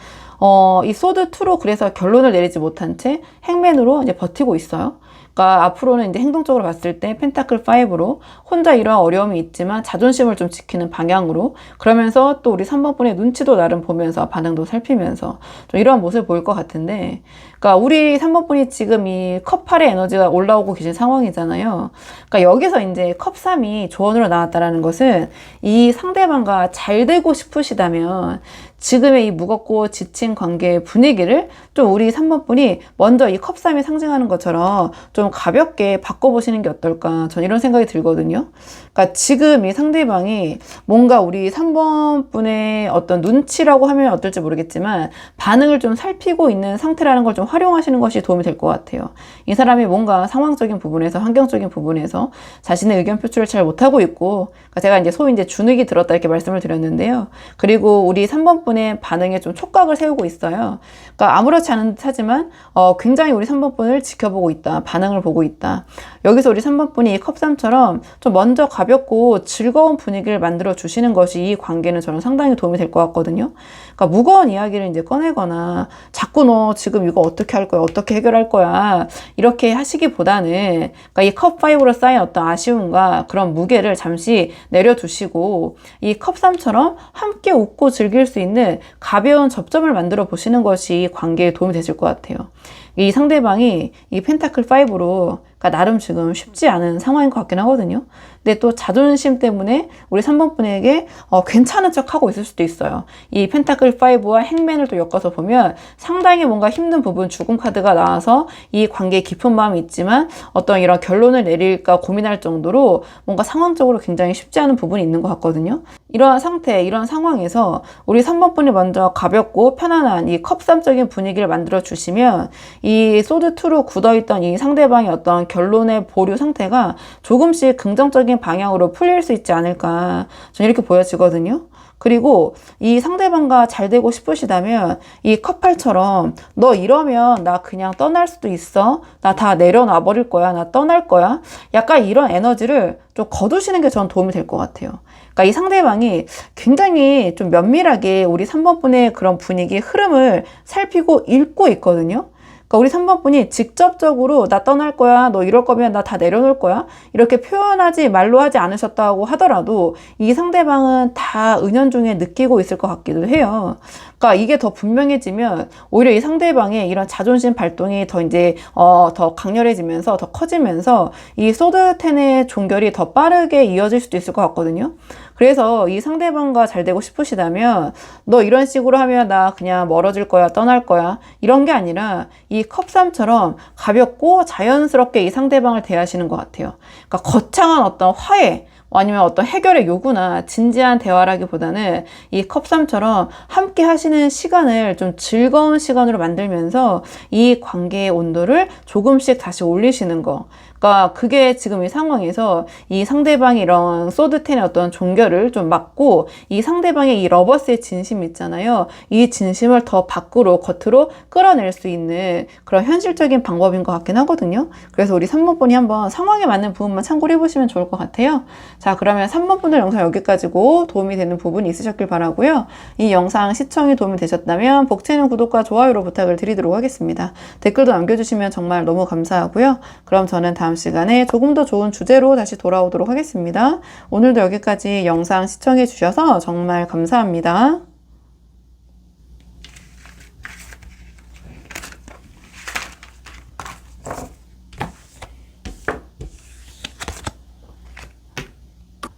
이 소드 2로 그래서 결론을 내리지 못한 채 행맨으로 이제 버티고 있어요. 그러니까 앞으로는 이제 행동적으로 봤을 때 펜타클 5로 혼자 이러한 어려움이 있지만 자존심을 좀 지키는 방향으로, 그러면서 또 우리 3번 분의 눈치도 나름 보면서 반응도 살피면서 좀 이러한 모습을 보일 것 같은데, 그러니까 우리 3번 분이 지금 이 컵 8의 에너지가 올라오고 계신 상황이잖아요. 그러니까 여기서 이제 컵 3이 조언으로 나왔다라는 것은 이 상대방과 잘 되고 싶으시다면 지금의 이 무겁고 지친 관계의 분위기를 좀 우리 3번 분이 먼저 이 컵3이 상징하는 것처럼 좀 가볍게 바꿔보시는 게 어떨까, 전 이런 생각이 들거든요. 그러니까 지금 이 상대방이 뭔가 우리 3번 분의 어떤 눈치라고 하면 어떨지 모르겠지만 반응을 좀 살피고 있는 상태라는 걸 좀 활용하시는 것이 도움이 될 것 같아요. 이 사람이 뭔가 상황적인 부분에서, 환경적인 부분에서 자신의 의견 표출을 잘 못하고 있고, 그러니까 제가 이제 소위 이제 주눅이 들었다 이렇게 말씀을 드렸는데요. 그리고 우리 3번 분의 반응에 좀 촉각을 세우고 있어요. 그러니까 아무렇지 않은 듯 하지만 굉장히 우리 3번 분을 지켜보고 있다, 반응을 보고 있다. 여기서 우리 3번 분이 컵3처럼 좀 먼저 가볍고 즐거운 분위기를 만들어 주시는 것이 이 관계는 저는 상당히 도움이 될 것 같거든요. 그러니까 무거운 이야기를 이제 꺼내거나 자꾸 너 지금 이거 어떻게 할 거야, 어떻게 해결할 거야, 이렇게 하시기보다는, 그러니까 이 컵5로 쌓인 어떤 아쉬움과 그런 무게를 잠시 내려두시고 이 컵3처럼 함께 웃고 즐길 수 있는 가벼운 접점을 만들어 보시는 것이 관계에 도움이 되실 것 같아요. 이 상대방이 이 펜타클 5로, 그러니까 나름 지금 쉽지 않은 상황인 것 같긴 하거든요. 근데 또 자존심 때문에 우리 3번 분에게 괜찮은 척 하고 있을 수도 있어요. 이 펜타클 5와 행맨을 또 엮어서 보면 상당히 뭔가 힘든 부분, 죽음 카드가 나와서 이 관계에 깊은 마음이 있지만 어떤 이런 결론을 내릴까 고민할 정도로 뭔가 상황적으로 굉장히 쉽지 않은 부분이 있는 것 같거든요. 이러한 상태, 이런 상황에서 우리 3번 분이 먼저 가볍고 편안한 이 컵3적인 분위기를 만들어 주시면 이 소드2로 굳어있던 이 상대방의 어떤 결론의 보류 상태가 조금씩 긍정적인 방향으로 풀릴 수 있지 않을까, 저는 이렇게 보여지거든요. 그리고 이 상대방과 잘 되고 싶으시다면 이 컵8처럼 너 이러면 나 그냥 떠날 수도 있어, 나 다 내려놔 버릴 거야, 나 떠날 거야, 약간 이런 에너지를 좀 거두시는 게 저는 도움이 될 것 같아요. 그러니까 이 상대방이 굉장히 좀 면밀하게 우리 3번 분의 그런 분위기 흐름을 살피고 읽고 있거든요. 그러니까 우리 3번 분이 직접적으로 나 떠날 거야, 너 이럴 거면 나 다 내려놓을 거야, 이렇게 표현하지, 말로 하지 않으셨다고 하더라도 이 상대방은 다 은연중에 느끼고 있을 것 같기도 해요. 그러니까 이게 더 분명해지면 오히려 이 상대방의 이런 자존심 발동이 더 이제 더 강렬해지면서, 더 커지면서 이 소드10의 종결이 더 빠르게 이어질 수도 있을 것 같거든요. 그래서 이 상대방과 잘 되고 싶으시다면 너 이런 식으로 하면 나 그냥 멀어질 거야, 떠날 거야, 이런 게 아니라 이 컵3처럼 가볍고 자연스럽게 이 상대방을 대하시는 것 같아요. 그러니까 거창한 어떤 화해, 아니면 어떤 해결의 요구나 진지한 대화라기보다는 이 컵3처럼 함께 하시는 시간을 좀 즐거운 시간으로 만들면서 이 관계의 온도를 조금씩 다시 올리시는 거. 그러니까 그게 지금 이 상황에서 이 상대방이 이런 소드10의 어떤 종결을 좀 막고 이 상대방의 이 러버스의 진심 있잖아요. 이 진심을 더 밖으로, 겉으로 끌어낼 수 있는 그런 현실적인 방법인 것 같긴 하거든요. 그래서 우리 3번 분이 한번 상황에 맞는 부분만 참고를 해보시면 좋을 것 같아요. 자, 그러면 3번 분들 영상 여기까지고 도움이 되는 부분이 있으셨길 바라고요. 이 영상 시청이 도움이 되셨다면 복채는 구독과 좋아요로 부탁을 드리도록 하겠습니다. 댓글도 남겨주시면 정말 너무 감사하고요. 그럼 저는 다음 시간에 조금 더 좋은 주제로 다시 돌아오도록 하겠습니다. 오늘도 여기까지 영상 시청해 주셔서 정말 감사합니다.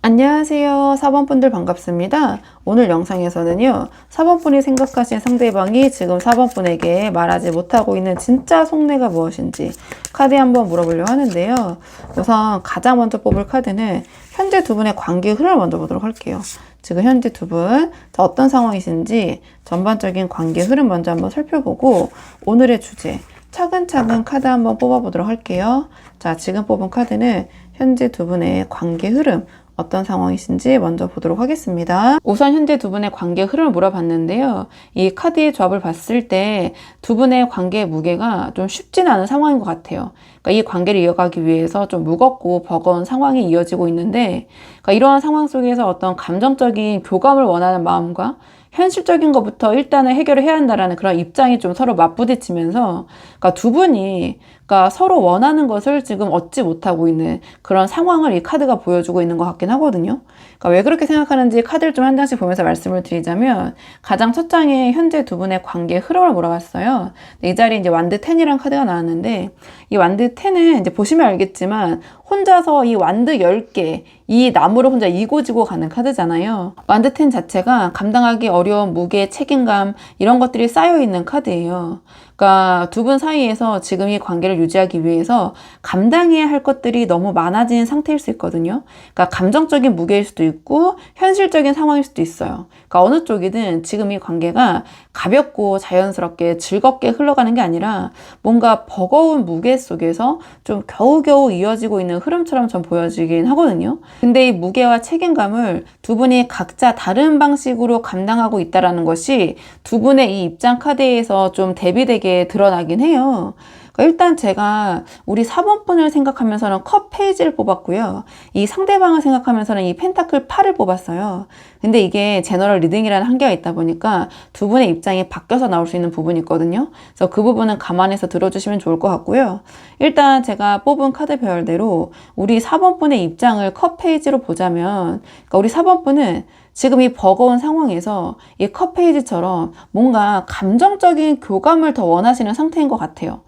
안녕하세요. 4번 분들 반갑습니다. 오늘 영상에서는요, 4번 분이 생각하신 상대방이 지금 4번 분에게 말하지 못하고 있는 진짜 속내가 무엇인지 카드에 한번 물어보려고 하는데요. 우선 가장 먼저 뽑을 카드는 현재 두 분의 관계 흐름을 먼저 보도록 할게요. 지금 현재 두 분 어떤 상황이신지 전반적인 관계 흐름 먼저 한번 살펴보고 오늘의 주제 차근차근 카드 한번 뽑아보도록 할게요. 자, 지금 뽑은 카드는 현재 두 분의 관계 흐름 어떤 상황이신지 먼저 보도록 하겠습니다. 우선 현재 두 분의 관계 흐름을 물어봤는데요. 이 카드의 조합을 봤을 때 두 분의 관계의 무게가 좀 쉽지는 않은 상황인 것 같아요. 그러니까 이 관계를 이어가기 위해서 좀 무겁고 버거운 상황이 이어지고 있는데, 그러니까 이러한 상황 속에서 어떤 감정적인 교감을 원하는 마음과 현실적인 것부터 일단은 해결을 해야 한다라는 그런 입장이 좀 서로 맞부딪히면서, 그러니까 두 분이 그러니까 서로 원하는 것을 지금 얻지 못하고 있는 그런 상황을 이 카드가 보여주고 있는 것 같긴 하거든요. 그러니까 왜 그렇게 생각하는지 카드를 좀 한 장씩 보면서 말씀을 드리자면, 가장 첫 장에 현재 두 분의 관계 흐름을 물어봤어요. 이 자리에 이제 완드 10이라는 카드가 나왔는데, 이 완드 10은 이제 보시면 알겠지만 혼자서 이 완드 10개, 이 나무를 혼자 이고지고 가는 카드잖아요. 완드 10 자체가 감당하기 어려운 무게, 책임감 이런 것들이 쌓여있는 카드예요. 그러니까 두 분 사이에서 지금 이 관계를 유지하기 위해서 감당해야 할 것들이 너무 많아진 상태일 수 있거든요. 그러니까 감정적인 무게일 수도 있고 현실적인 상황일 수도 있어요. 그러니까 어느 쪽이든 지금 이 관계가 가볍고 자연스럽게 즐겁게 흘러가는 게 아니라 뭔가 버거운 무게 속에서 좀 겨우겨우 이어지고 있는 흐름처럼 전 보여지긴 하거든요. 근데 이 무게와 책임감을 두 분이 각자 다른 방식으로 감당하고 있다는 것이 두 분의 이 입장 카드에서 좀 대비되게 드러나긴 해요. 그러니까 일단 제가 우리 4번 분을 생각하면서는 컵 페이지를 뽑았고요. 이 상대방을 생각하면서는 이 펜타클 8을 뽑았어요. 근데 이게 제너럴 리딩이라는 한계가 있다 보니까 두 분의 입장이 바뀌어서 나올 수 있는 부분이 있거든요. 그래서 그 부분은 감안해서 들어주시면 좋을 것 같고요. 일단 제가 뽑은 카드 배열대로 우리 4번 분의 입장을 컵 페이지로 보자면, 그러니까 우리 4번 분은 지금 이 버거운 상황에서 이 컵 페이지처럼 뭔가 감정적인 교감을 더 원하시는 상태인 것 같아요.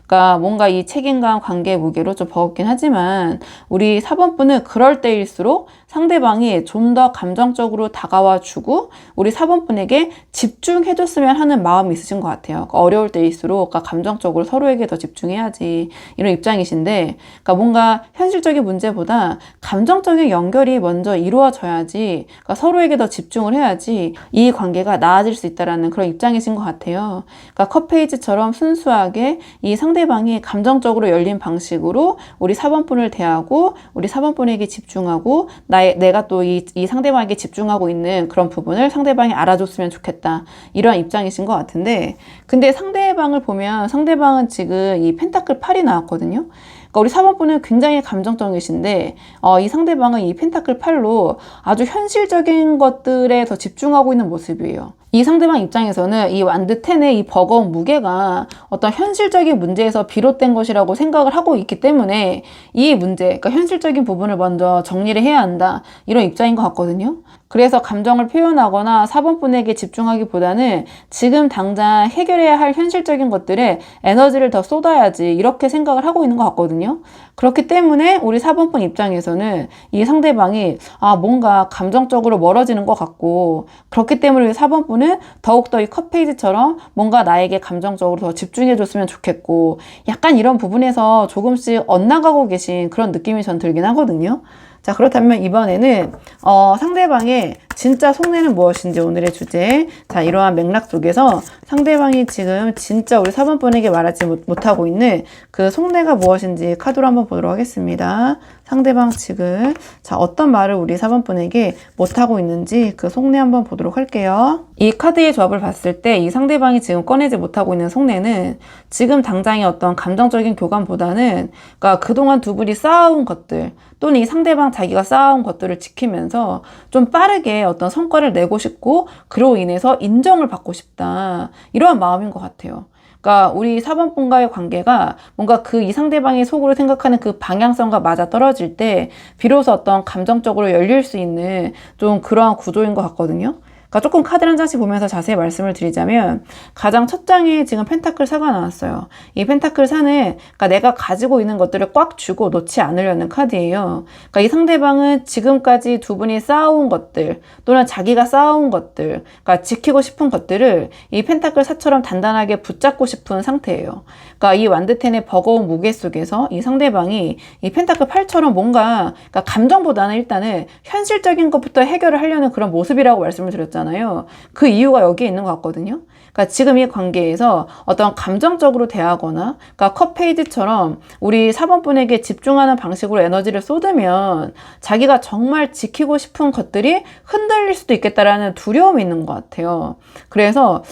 그러니까 뭔가 이 책임감, 관계의 무게로 좀 버겁긴 하지만 우리 4번 분은 그럴 때일수록 상대방이 좀 더 감정적으로 다가와 주고 우리 4번 분에게 집중해 줬으면 하는 마음이 있으신 것 같아요. 그러니까 어려울 때일수록 그러니까 감정적으로 서로에게 더 집중해야지 이런 입장이신데, 그러니까 뭔가 현실적인 문제보다 감정적인 연결이 먼저 이루어져야지, 그러니까 서로에게 더 집중을 해야지 이 관계가 나아질 수 있다라는 그런 입장이신 것 같아요. 그러니까 컵 페이지처럼 순수하게 이 상대방이 감정적으로 열린 방식으로 우리 4번 분을 대하고 우리 4번 분에게 집중하고 내가 또 이 상대방에게 집중하고 있는 그런 부분을 상대방이 알아줬으면 좋겠다, 이런 입장이신 것 같은데, 근데 상대방을 보면 상대방은 지금 이 펜타클 8이 나왔거든요. 그러니까 우리 4번 분은 굉장히 감정적이신데 이 상대방은 이 펜타클 8로 아주 현실적인 것들에 더 집중하고 있는 모습이에요. 이 상대방 입장에서는 이 완드 10의 이 버거운 무게가 어떤 현실적인 문제에서 비롯된 것이라고 생각을 하고 있기 때문에 이 문제, 그러니까 현실적인 부분을 먼저 정리를 해야 한다, 이런 입장인 것 같거든요. 그래서 감정을 표현하거나 4번 분에게 집중하기보다는 지금 당장 해결해야 할 현실적인 것들에 에너지를 더 쏟아야지, 이렇게 생각을 하고 있는 것 같거든요. 그렇기 때문에 우리 4번 분 입장에서는 이 상대방이 뭔가 감정적으로 멀어지는 것 같고, 그렇기 때문에 4번 분은 더욱더 이 컵 페이지처럼 뭔가 나에게 감정적으로 더 집중해 줬으면 좋겠고, 약간 이런 부분에서 조금씩 엇나가고 계신 그런 느낌이 전 들긴 하거든요. 자, 그렇다면 이번에는 상대방의 진짜 속내는 무엇인지, 오늘의 주제. 자, 이러한 맥락 속에서 상대방이 지금 진짜 우리 4번 분에게 말하지 못하고 있는 그 속내가 무엇인지 카드로 한번 보도록 하겠습니다. 상대방 지금 어떤 말을 우리 4번 분에게 못하고 있는지 그 속내 한번 보도록 할게요. 이 카드의 조합을 봤을 때 이 상대방이 지금 꺼내지 못하고 있는 속내는 지금 당장의 어떤 감정적인 교감보다는, 그러니까 그동안 두 분이 쌓아온 것들 또는 이 상대방 자기가 쌓아온 것들을 지키면서 좀 빠르게 어떤 성과를 내고 싶고, 그로 인해서 인정을 받고 싶다, 이러한 마음인 것 같아요. 그러니까 우리 4번 분과의 관계가 뭔가 이 상대방이 속으로 생각하는 그 방향성과 맞아 떨어질 때 비로소 어떤 감정적으로 열릴 수 있는 좀 그러한 구조인 것 같거든요. 그러니까 조금 카드를 한 장씩 보면서 자세히 말씀을 드리자면, 가장 첫 장에 지금 펜타클 4가 나왔어요. 이 펜타클 4는 그러니까 내가 가지고 있는 것들을 꽉 쥐고 놓지 않으려는 카드예요. 그러니까 이 상대방은 지금까지 두 분이 쌓아온 것들 또는 자기가 쌓아온 것들, 그러니까 지키고 싶은 것들을 이 펜타클 4처럼 단단하게 붙잡고 싶은 상태예요. 그러니까 이 완드 10의 버거운 무게 속에서 이 상대방이 이 펜타클 8처럼 뭔가, 그러니까 감정보다는 일단은 현실적인 것부터 해결을 하려는 그런 모습이라고 말씀을 드렸잖아요. 그 이유가 여기에 있는 것 같거든요. 그러니까 지금 이 관계에서 어떤 감정적으로 대하거나, 그러니까 컵 페이지처럼 우리 4번 분에게 집중하는 방식으로 에너지를 쏟으면 자기가 정말 지키고 싶은 것들이 흔들릴 수도 있겠다라는 두려움이 있는 것 같아요. 그래서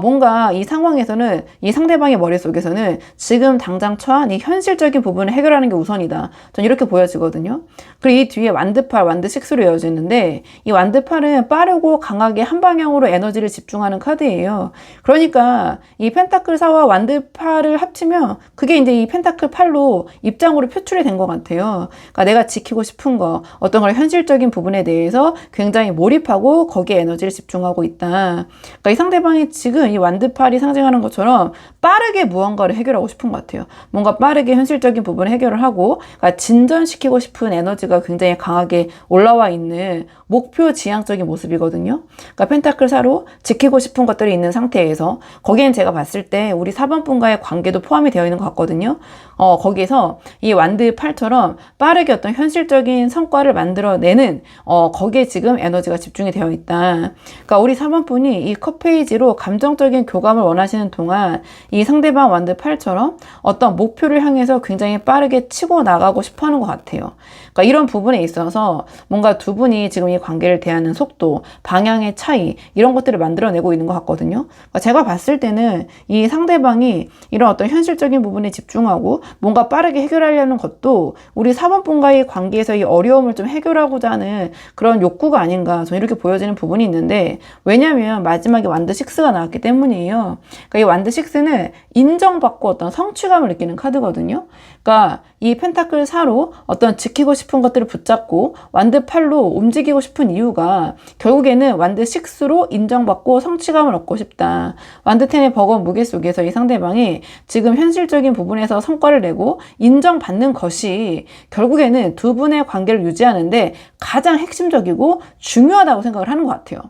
뭔가 이 상황에서는 이 상대방의 머릿속에서는 지금 당장 처한 이 현실적인 부분을 해결하는 게 우선이다, 전 이렇게 보여지거든요. 그리고 이 뒤에 완드 8, 완드 6로 이어지는데, 이 완드 8은 빠르고 강하게 강하게 한 방향으로 에너지를 집중하는 카드예요. 그러니까 이 펜타클 4와 완드 8을 합치면 그게 이제 이 펜타클 8로 입장으로 표출이 된 것 같아요. 그러니까 내가 지키고 싶은 거, 어떤 걸 현실적인 부분에 대해서 굉장히 몰입하고 거기에 에너지를 집중하고 있다. 그러니까 이 상대방이 지금 이 완드 8이 상징하는 것처럼 빠르게 무언가를 해결하고 싶은 것 같아요. 뭔가 빠르게 현실적인 부분을 해결을 하고, 그러니까 진전시키고 싶은 에너지가 굉장히 강하게 올라와 있는 목표 지향적인 모습이거든요. 그러니까 펜타클 4로 지키고 싶은 것들이 있는 상태에서 거기엔 제가 봤을 때 우리 4번 분과의 관계도 포함이 되어 있는 것 같거든요. 거기에서 이 완드 8처럼 빠르게 어떤 현실적인 성과를 만들어내는 거기에 지금 에너지가 집중이 되어 있다. 그러니까 우리 4번 분이 이 컵 페이지로 감정적인 교감을 원하시는 동안 이 상대방 완드 8처럼 어떤 목표를 향해서 굉장히 빠르게 치고 나가고 싶어 하는 것 같아요. 그러니까 이런 부분에 있어서 뭔가 두 분이 지금 이 관계를 대하는 속도, 방향의 차이, 이런 것들을 만들어내고 있는 것 같거든요. 그러니까 제가 봤을 때는 이 상대방이 이런 어떤 현실적인 부분에 집중하고 뭔가 빠르게 해결하려는 것도 우리 4번 분과의 관계에서 이 어려움을 좀 해결하고자 하는 그런 욕구가 아닌가, 저는 이렇게 보여지는 부분이 있는데, 왜냐면 마지막에 완드 6가 나왔기 때문이에요. 그러니까 이 완드 6는 인정받고 어떤 성취감을 느끼는 카드거든요. 그러니까 이 펜타클 4로 어떤 지키고 싶은 것들을 붙잡고 완드 8로 움직이고 싶은 이유가 결국에는 완드 6로 인정받고 성취감을 얻고 싶다. 완드 10의 버거운 무게 속에서 이 상대방이 지금 현실적인 부분에서 성과를 내고 인정받는 것이 결국에는 두 분의 관계를 유지하는데 가장 핵심적이고 중요하다고 생각을 하는 것 같아요.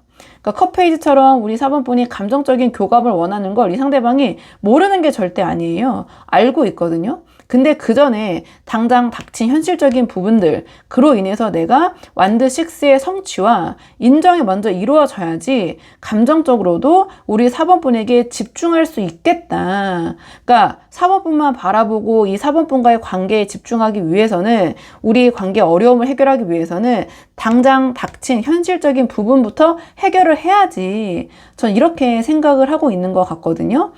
그러니까 컵 페이지처럼 우리 4번 분이 감정적인 교감을 원하는 걸 이 상대방이 모르는 게 절대 아니에요. 알고 있거든요. 근데 그 전에 당장 닥친 현실적인 부분들, 그로 인해서 내가 완드 6의 성취와 인정이 먼저 이루어져야지 감정적으로도 우리 4번 분에게 집중할 수 있겠다. 그러니까 4번 분만 바라보고 이 4번 분과의 관계에 집중하기 위해서는, 우리 관계 어려움을 해결하기 위해서는 당장 닥친 현실적인 부분부터 해결을 해야지. 전 이렇게 생각을 하고 있는 것 같거든요.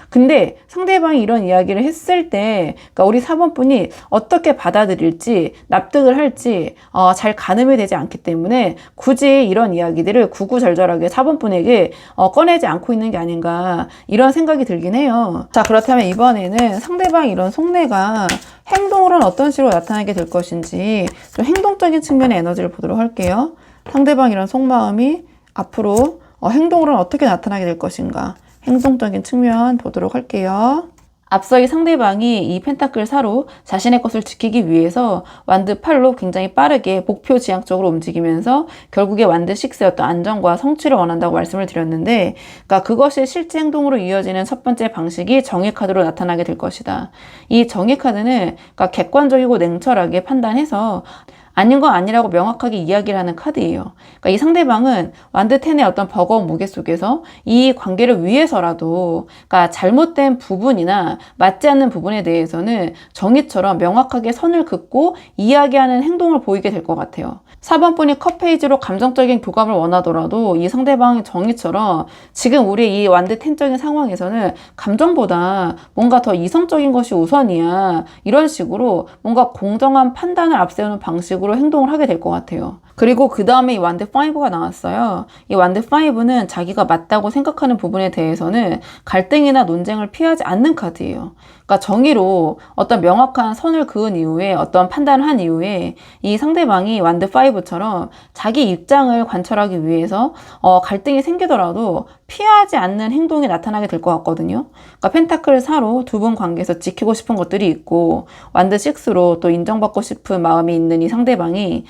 근데 상대방이 이런 이야기를 했을 때, 그러니까 우리 4번 분이 어떻게 받아들일지, 납득을 할지, 잘 가늠이 되지 않기 때문에 굳이 이런 이야기들을 구구절절하게 4번 분에게 꺼내지 않고 있는 게 아닌가, 이런 생각이 들긴 해요. 자, 그렇다면 이번에는 상대방의 이런 속내가 행동으로는 어떤 식으로 나타나게 될 것인지 좀 행동적인 측면의 에너지를 보도록 할게요. 상대방 이런 속마음이 앞으로 행동으로는 어떻게 나타나게 될 것인가, 행동적인 측면 보도록 할게요. 앞서 이 상대방이 이 펜타클 4로 자신의 것을 지키기 위해서 완드 8로 굉장히 빠르게 목표 지향적으로 움직이면서 결국에 완드 6의 어떤 안정과 성취를 원한다고 말씀을 드렸는데, 그러니까 그것이 실제 행동으로 이어지는 첫 번째 방식이 정의 카드로 나타나게 될 것이다. 이 정의 카드는 그러니까 객관적이고 냉철하게 판단해서 아닌 건 아니라고 명확하게 이야기를 하는 카드예요. 그러니까 이 상대방은 완드 10의 어떤 버거운 무게 속에서 이 관계를 위해서라도, 그러니까 잘못된 부분이나 맞지 않는 부분에 대해서는 정의처럼 명확하게 선을 긋고 이야기하는 행동을 보이게 될 것 같아요. 4번 분이 컵 페이지로 감정적인 교감을 원하더라도 이 상대방의 정의처럼 지금 우리 이 완드 10적인 상황에서는 감정보다 뭔가 더 이성적인 것이 우선이야, 이런 식으로 뭔가 공정한 판단을 앞세우는 방식으로 행동을 하게 될 것 같아요. 그리고 그 다음에 이 완드 5가 나왔어요. 이 완드 5는 자기가 맞다고 생각하는 부분에 대해서는 갈등이나 논쟁을 피하지 않는 카드예요. 그러니까 정의로 어떤 명확한 선을 그은 이후에, 어떤 판단을 한 이후에 이 상대방이 완드 5처럼 자기 입장을 관철하기 위해서 갈등이 생기더라도 피하지 않는 행동이 나타나게 될 것 같거든요. 그러니까 펜타클 4로 두 분 관계에서 지키고 싶은 것들이 있고, 완드 6로 또 인정받고 싶은 마음이 있는 이 상대방이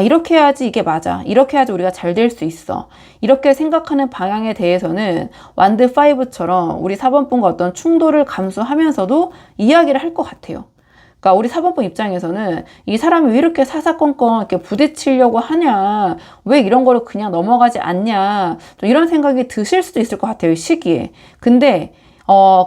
이렇게 해야지 이게 맞아, 이렇게 해야지 우리가 잘 될 수 있어, 이렇게 생각하는 방향에 대해서는 완드 5처럼 우리 4번 분과 어떤 충돌을 감수하면서도 이야기를 할 것 같아요. 그러니까 우리 4번 분 입장에서는 이 사람이 왜 이렇게 사사건건 이렇게 부딪히려고 하냐, 왜 이런 거를 그냥 넘어가지 않냐, 좀 이런 생각이 드실 수도 있을 것 같아요, 이 시기에. 근데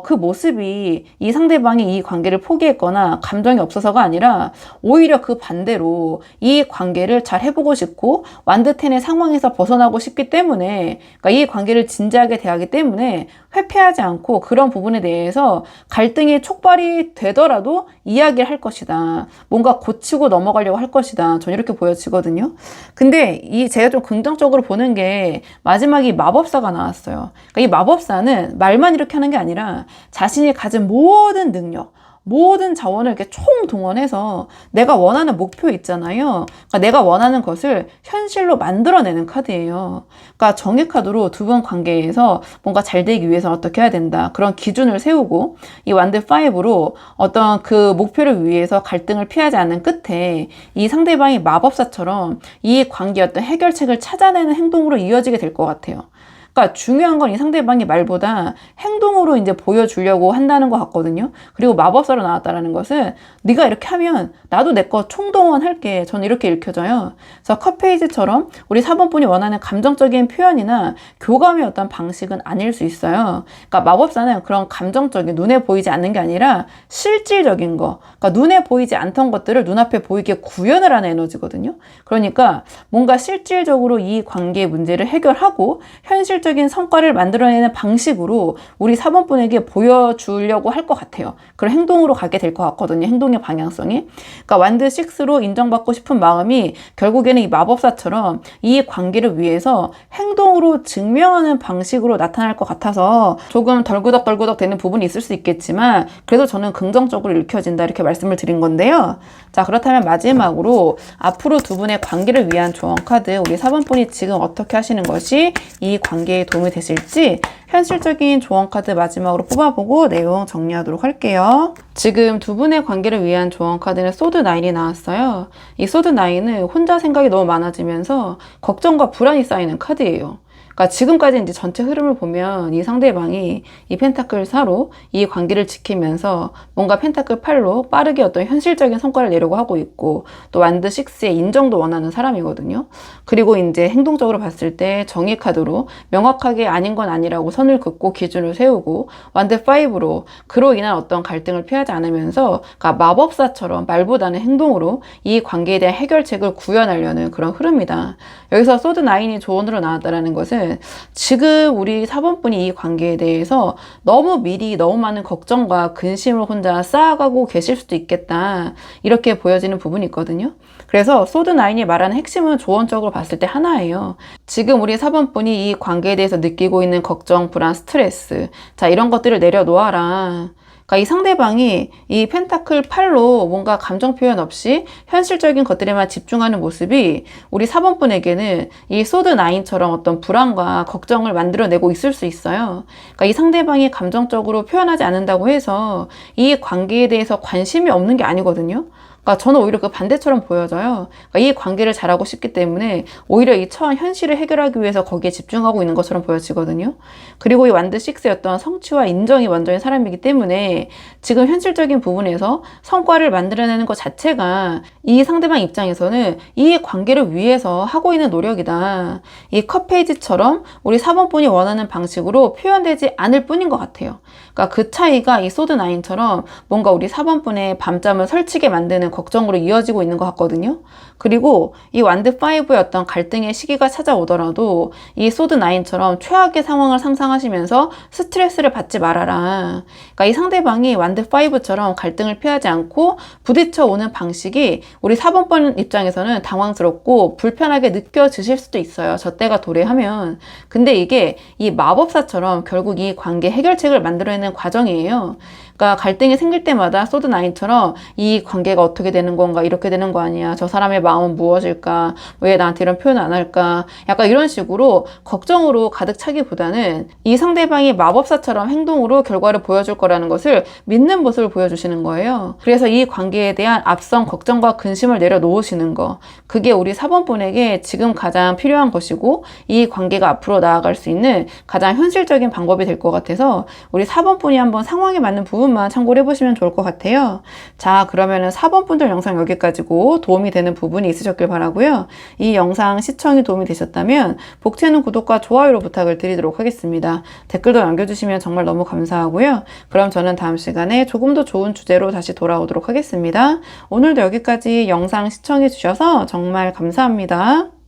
그 모습이 이 상대방이 이 관계를 포기했거나 감정이 없어서가 아니라 오히려 그 반대로 이 관계를 잘 해보고 싶고 완드텐의 상황에서 벗어나고 싶기 때문에, 그러니까 이 관계를 진지하게 대하기 때문에 회피하지 않고 그런 부분에 대해서 갈등이 촉발이 되더라도 이야기를 할 것이다. 뭔가 고치고 넘어가려고 할 것이다. 전 이렇게 보여지거든요. 근데 제가 좀 긍정적으로 보는 게 마지막에 마법사가 나왔어요. 그러니까 이 마법사는 말만 이렇게 하는 게 아니라 자신이 가진 모든 능력, 모든 자원을 이렇게 총동원해서 내가 원하는 목표 있잖아요. 그러니까 내가 원하는 것을 현실로 만들어내는 카드예요. 그러니까 정의 카드로 두 분 관계에서 뭔가 잘 되기 위해서 어떻게 해야 된다. 그런 기준을 세우고 이 완드 5로 어떤 그 목표를 위해서 갈등을 피하지 않는 끝에 이 상대방이 마법사처럼 이 관계 어떤 해결책을 찾아내는 행동으로 이어지게 될 것 같아요. 그러니까 중요한 건 이 상대방이 말보다 행동으로 이제 보여주려고 한다는 것 같거든요. 그리고 마법사로 나왔다라는 것은 네가 이렇게 하면 나도 내 거 총동원할게. 저는 이렇게 읽혀져요. 그래서 컵페이지처럼 우리 4번 분이 원하는 감정적인 표현이나 교감의 어떤 방식은 아닐 수 있어요. 그러니까 마법사는 그런 감정적인 눈에 보이지 않는 게 아니라 실질적인 거, 그러니까 눈에 보이지 않던 것들을 눈앞에 보이게 구현을 하는 에너지거든요. 그러니까 뭔가 실질적으로 이 관계의 문제를 해결하고 현실적인 성과를 만들어내는 방식으로 우리 4번 분에게 보여주려고 할 것 같아요. 그런 행동으로 가게 될 것 같거든요. 행동의 방향성이. 그러니까 완드 6로 인정받고 싶은 마음이 결국에는 이 마법사처럼 이 관계를 위해서 행동으로 증명하는 방식으로 나타날 것 같아서 조금 덜구덕 되는 부분이 있을 수 있겠지만 그래도 저는 긍정적으로 읽혀진다 이렇게 말씀을 드린 건데요. 자, 그렇다면 마지막으로 앞으로 두 분의 관계를 위한 조언 카드, 우리 4번 분이 지금 어떻게 하시는 것이 이 관계에 도움이 되실지 현실적인 조언 카드 마지막으로 뽑아보고 내용 정리하도록 할게요. 지금 두 분의 관계를 위한 조언 카드는 소드 9이 나왔어요. 이 소드 9은 혼자 생각이 너무 많아지면서 걱정과 불안이 쌓이는 카드예요. 그러니까 지금까지 이제 전체 흐름을 보면 이 상대방이 이 펜타클 4로 이 관계를 지키면서 뭔가 펜타클 8로 빠르게 어떤 현실적인 성과를 내려고 하고 있고 또 완드 6의 인정도 원하는 사람이거든요. 그리고 이제 행동적으로 봤을 때 정의 카드로 명확하게 아닌 건 아니라고 선을 긋고 기준을 세우고 완드 5로 그로 인한 어떤 갈등을 피하지 않으면서 그러니까 마법사처럼 말보다는 행동으로 이 관계에 대한 해결책을 구현하려는 그런 흐름이다. 여기서 소드 9이 조언으로 나왔다는 것은 지금 우리 4번 분이 이 관계에 대해서 너무 미리 너무 많은 걱정과 근심을 혼자 쌓아가고 계실 수도 있겠다. 이렇게 보여지는 부분이 있거든요. 그래서 소드 9이 말하는 핵심은 조언적으로 봤을 때 하나예요. 지금 우리 4번 분이 이 관계에 대해서 느끼고 있는 걱정, 불안, 스트레스, 자, 이런 것들을 내려놓아라. 그러니까 이 상대방이 이 펜타클 8로 뭔가 감정 표현 없이 현실적인 것들에만 집중하는 모습이 우리 4번 분에게는 이 소드 9처럼 어떤 불안과 걱정을 만들어내고 있을 수 있어요. 그러니까 이 상대방이 감정적으로 표현하지 않는다고 해서 이 관계에 대해서 관심이 없는 게 아니거든요. 그러니까 저는 오히려 그 반대처럼 보여져요. 그러니까 이 관계를 잘하고 싶기 때문에 오히려 이 처한 현실을 해결하기 위해서 거기에 집중하고 있는 것처럼 보여지거든요. 그리고 이 완드 6의 어떤 성취와 인정이 먼저인 사람이기 때문에 지금 현실적인 부분에서 성과를 만들어내는 것 자체가 이 상대방 입장에서는 이 관계를 위해서 하고 있는 노력이다. 이 컵 페이지처럼 우리 4번 분이 원하는 방식으로 표현되지 않을 뿐인 것 같아요. 그러니까 그 차이가 이 소드 9처럼 뭔가 우리 4번 분의 밤잠을 설치게 만드는 걱정으로 이어지고 있는 것 같거든요. 그리고 이 완드 5의 어떤 갈등의 시기가 찾아오더라도 이 소드 9처럼 최악의 상황을 상상하시면서 스트레스를 받지 말아라. 그러니까 이 상대방이 완드 5처럼 갈등을 피하지 않고 부딪혀 오는 방식이 우리 4번 분 입장에서는 당황스럽고 불편하게 느껴지실 수도 있어요. 저 때가 도래하면. 근데 이게 이 마법사처럼 결국 이 관계 해결책을 만들어내는 과정이에요. 그러니까 갈등이 생길 때마다 소드 9처럼 이 관계가 어떻게 되는 건가, 이렇게 되는 거 아니야, 저 사람의 마음은 무엇일까, 왜 나한테 이런 표현 안 할까, 약간 이런 식으로 걱정으로 가득 차기보다는 이 상대방이 마법사처럼 행동으로 결과를 보여줄 거라는 것을 믿는 모습을 보여주시는 거예요. 그래서 이 관계에 대한 앞선 걱정과 근심을 내려놓으시는 거, 그게 우리 4번 분에게 지금 가장 필요한 것이고 이 관계가 앞으로 나아갈 수 있는 가장 현실적인 방법이 될 것 같아서 우리 4번 분이 한번 상황에 맞는 부분만 참고를 해보시면 좋을 것 같아요. 자, 그러면은 4번 분들 영상 여기까지고 도움이 되는 부분 부분이 있으셨길 바라고요. 이 영상 시청이 도움이 되셨다면 복채는 구독과 좋아요로 부탁을 드리도록 하겠습니다. 댓글도 남겨주시면 정말 너무 감사하고요. 그럼 저는 다음 시간에 조금 더 좋은 주제로 다시 돌아오도록 하겠습니다. 오늘도 여기까지 영상 시청해 주셔서 정말 감사합니다.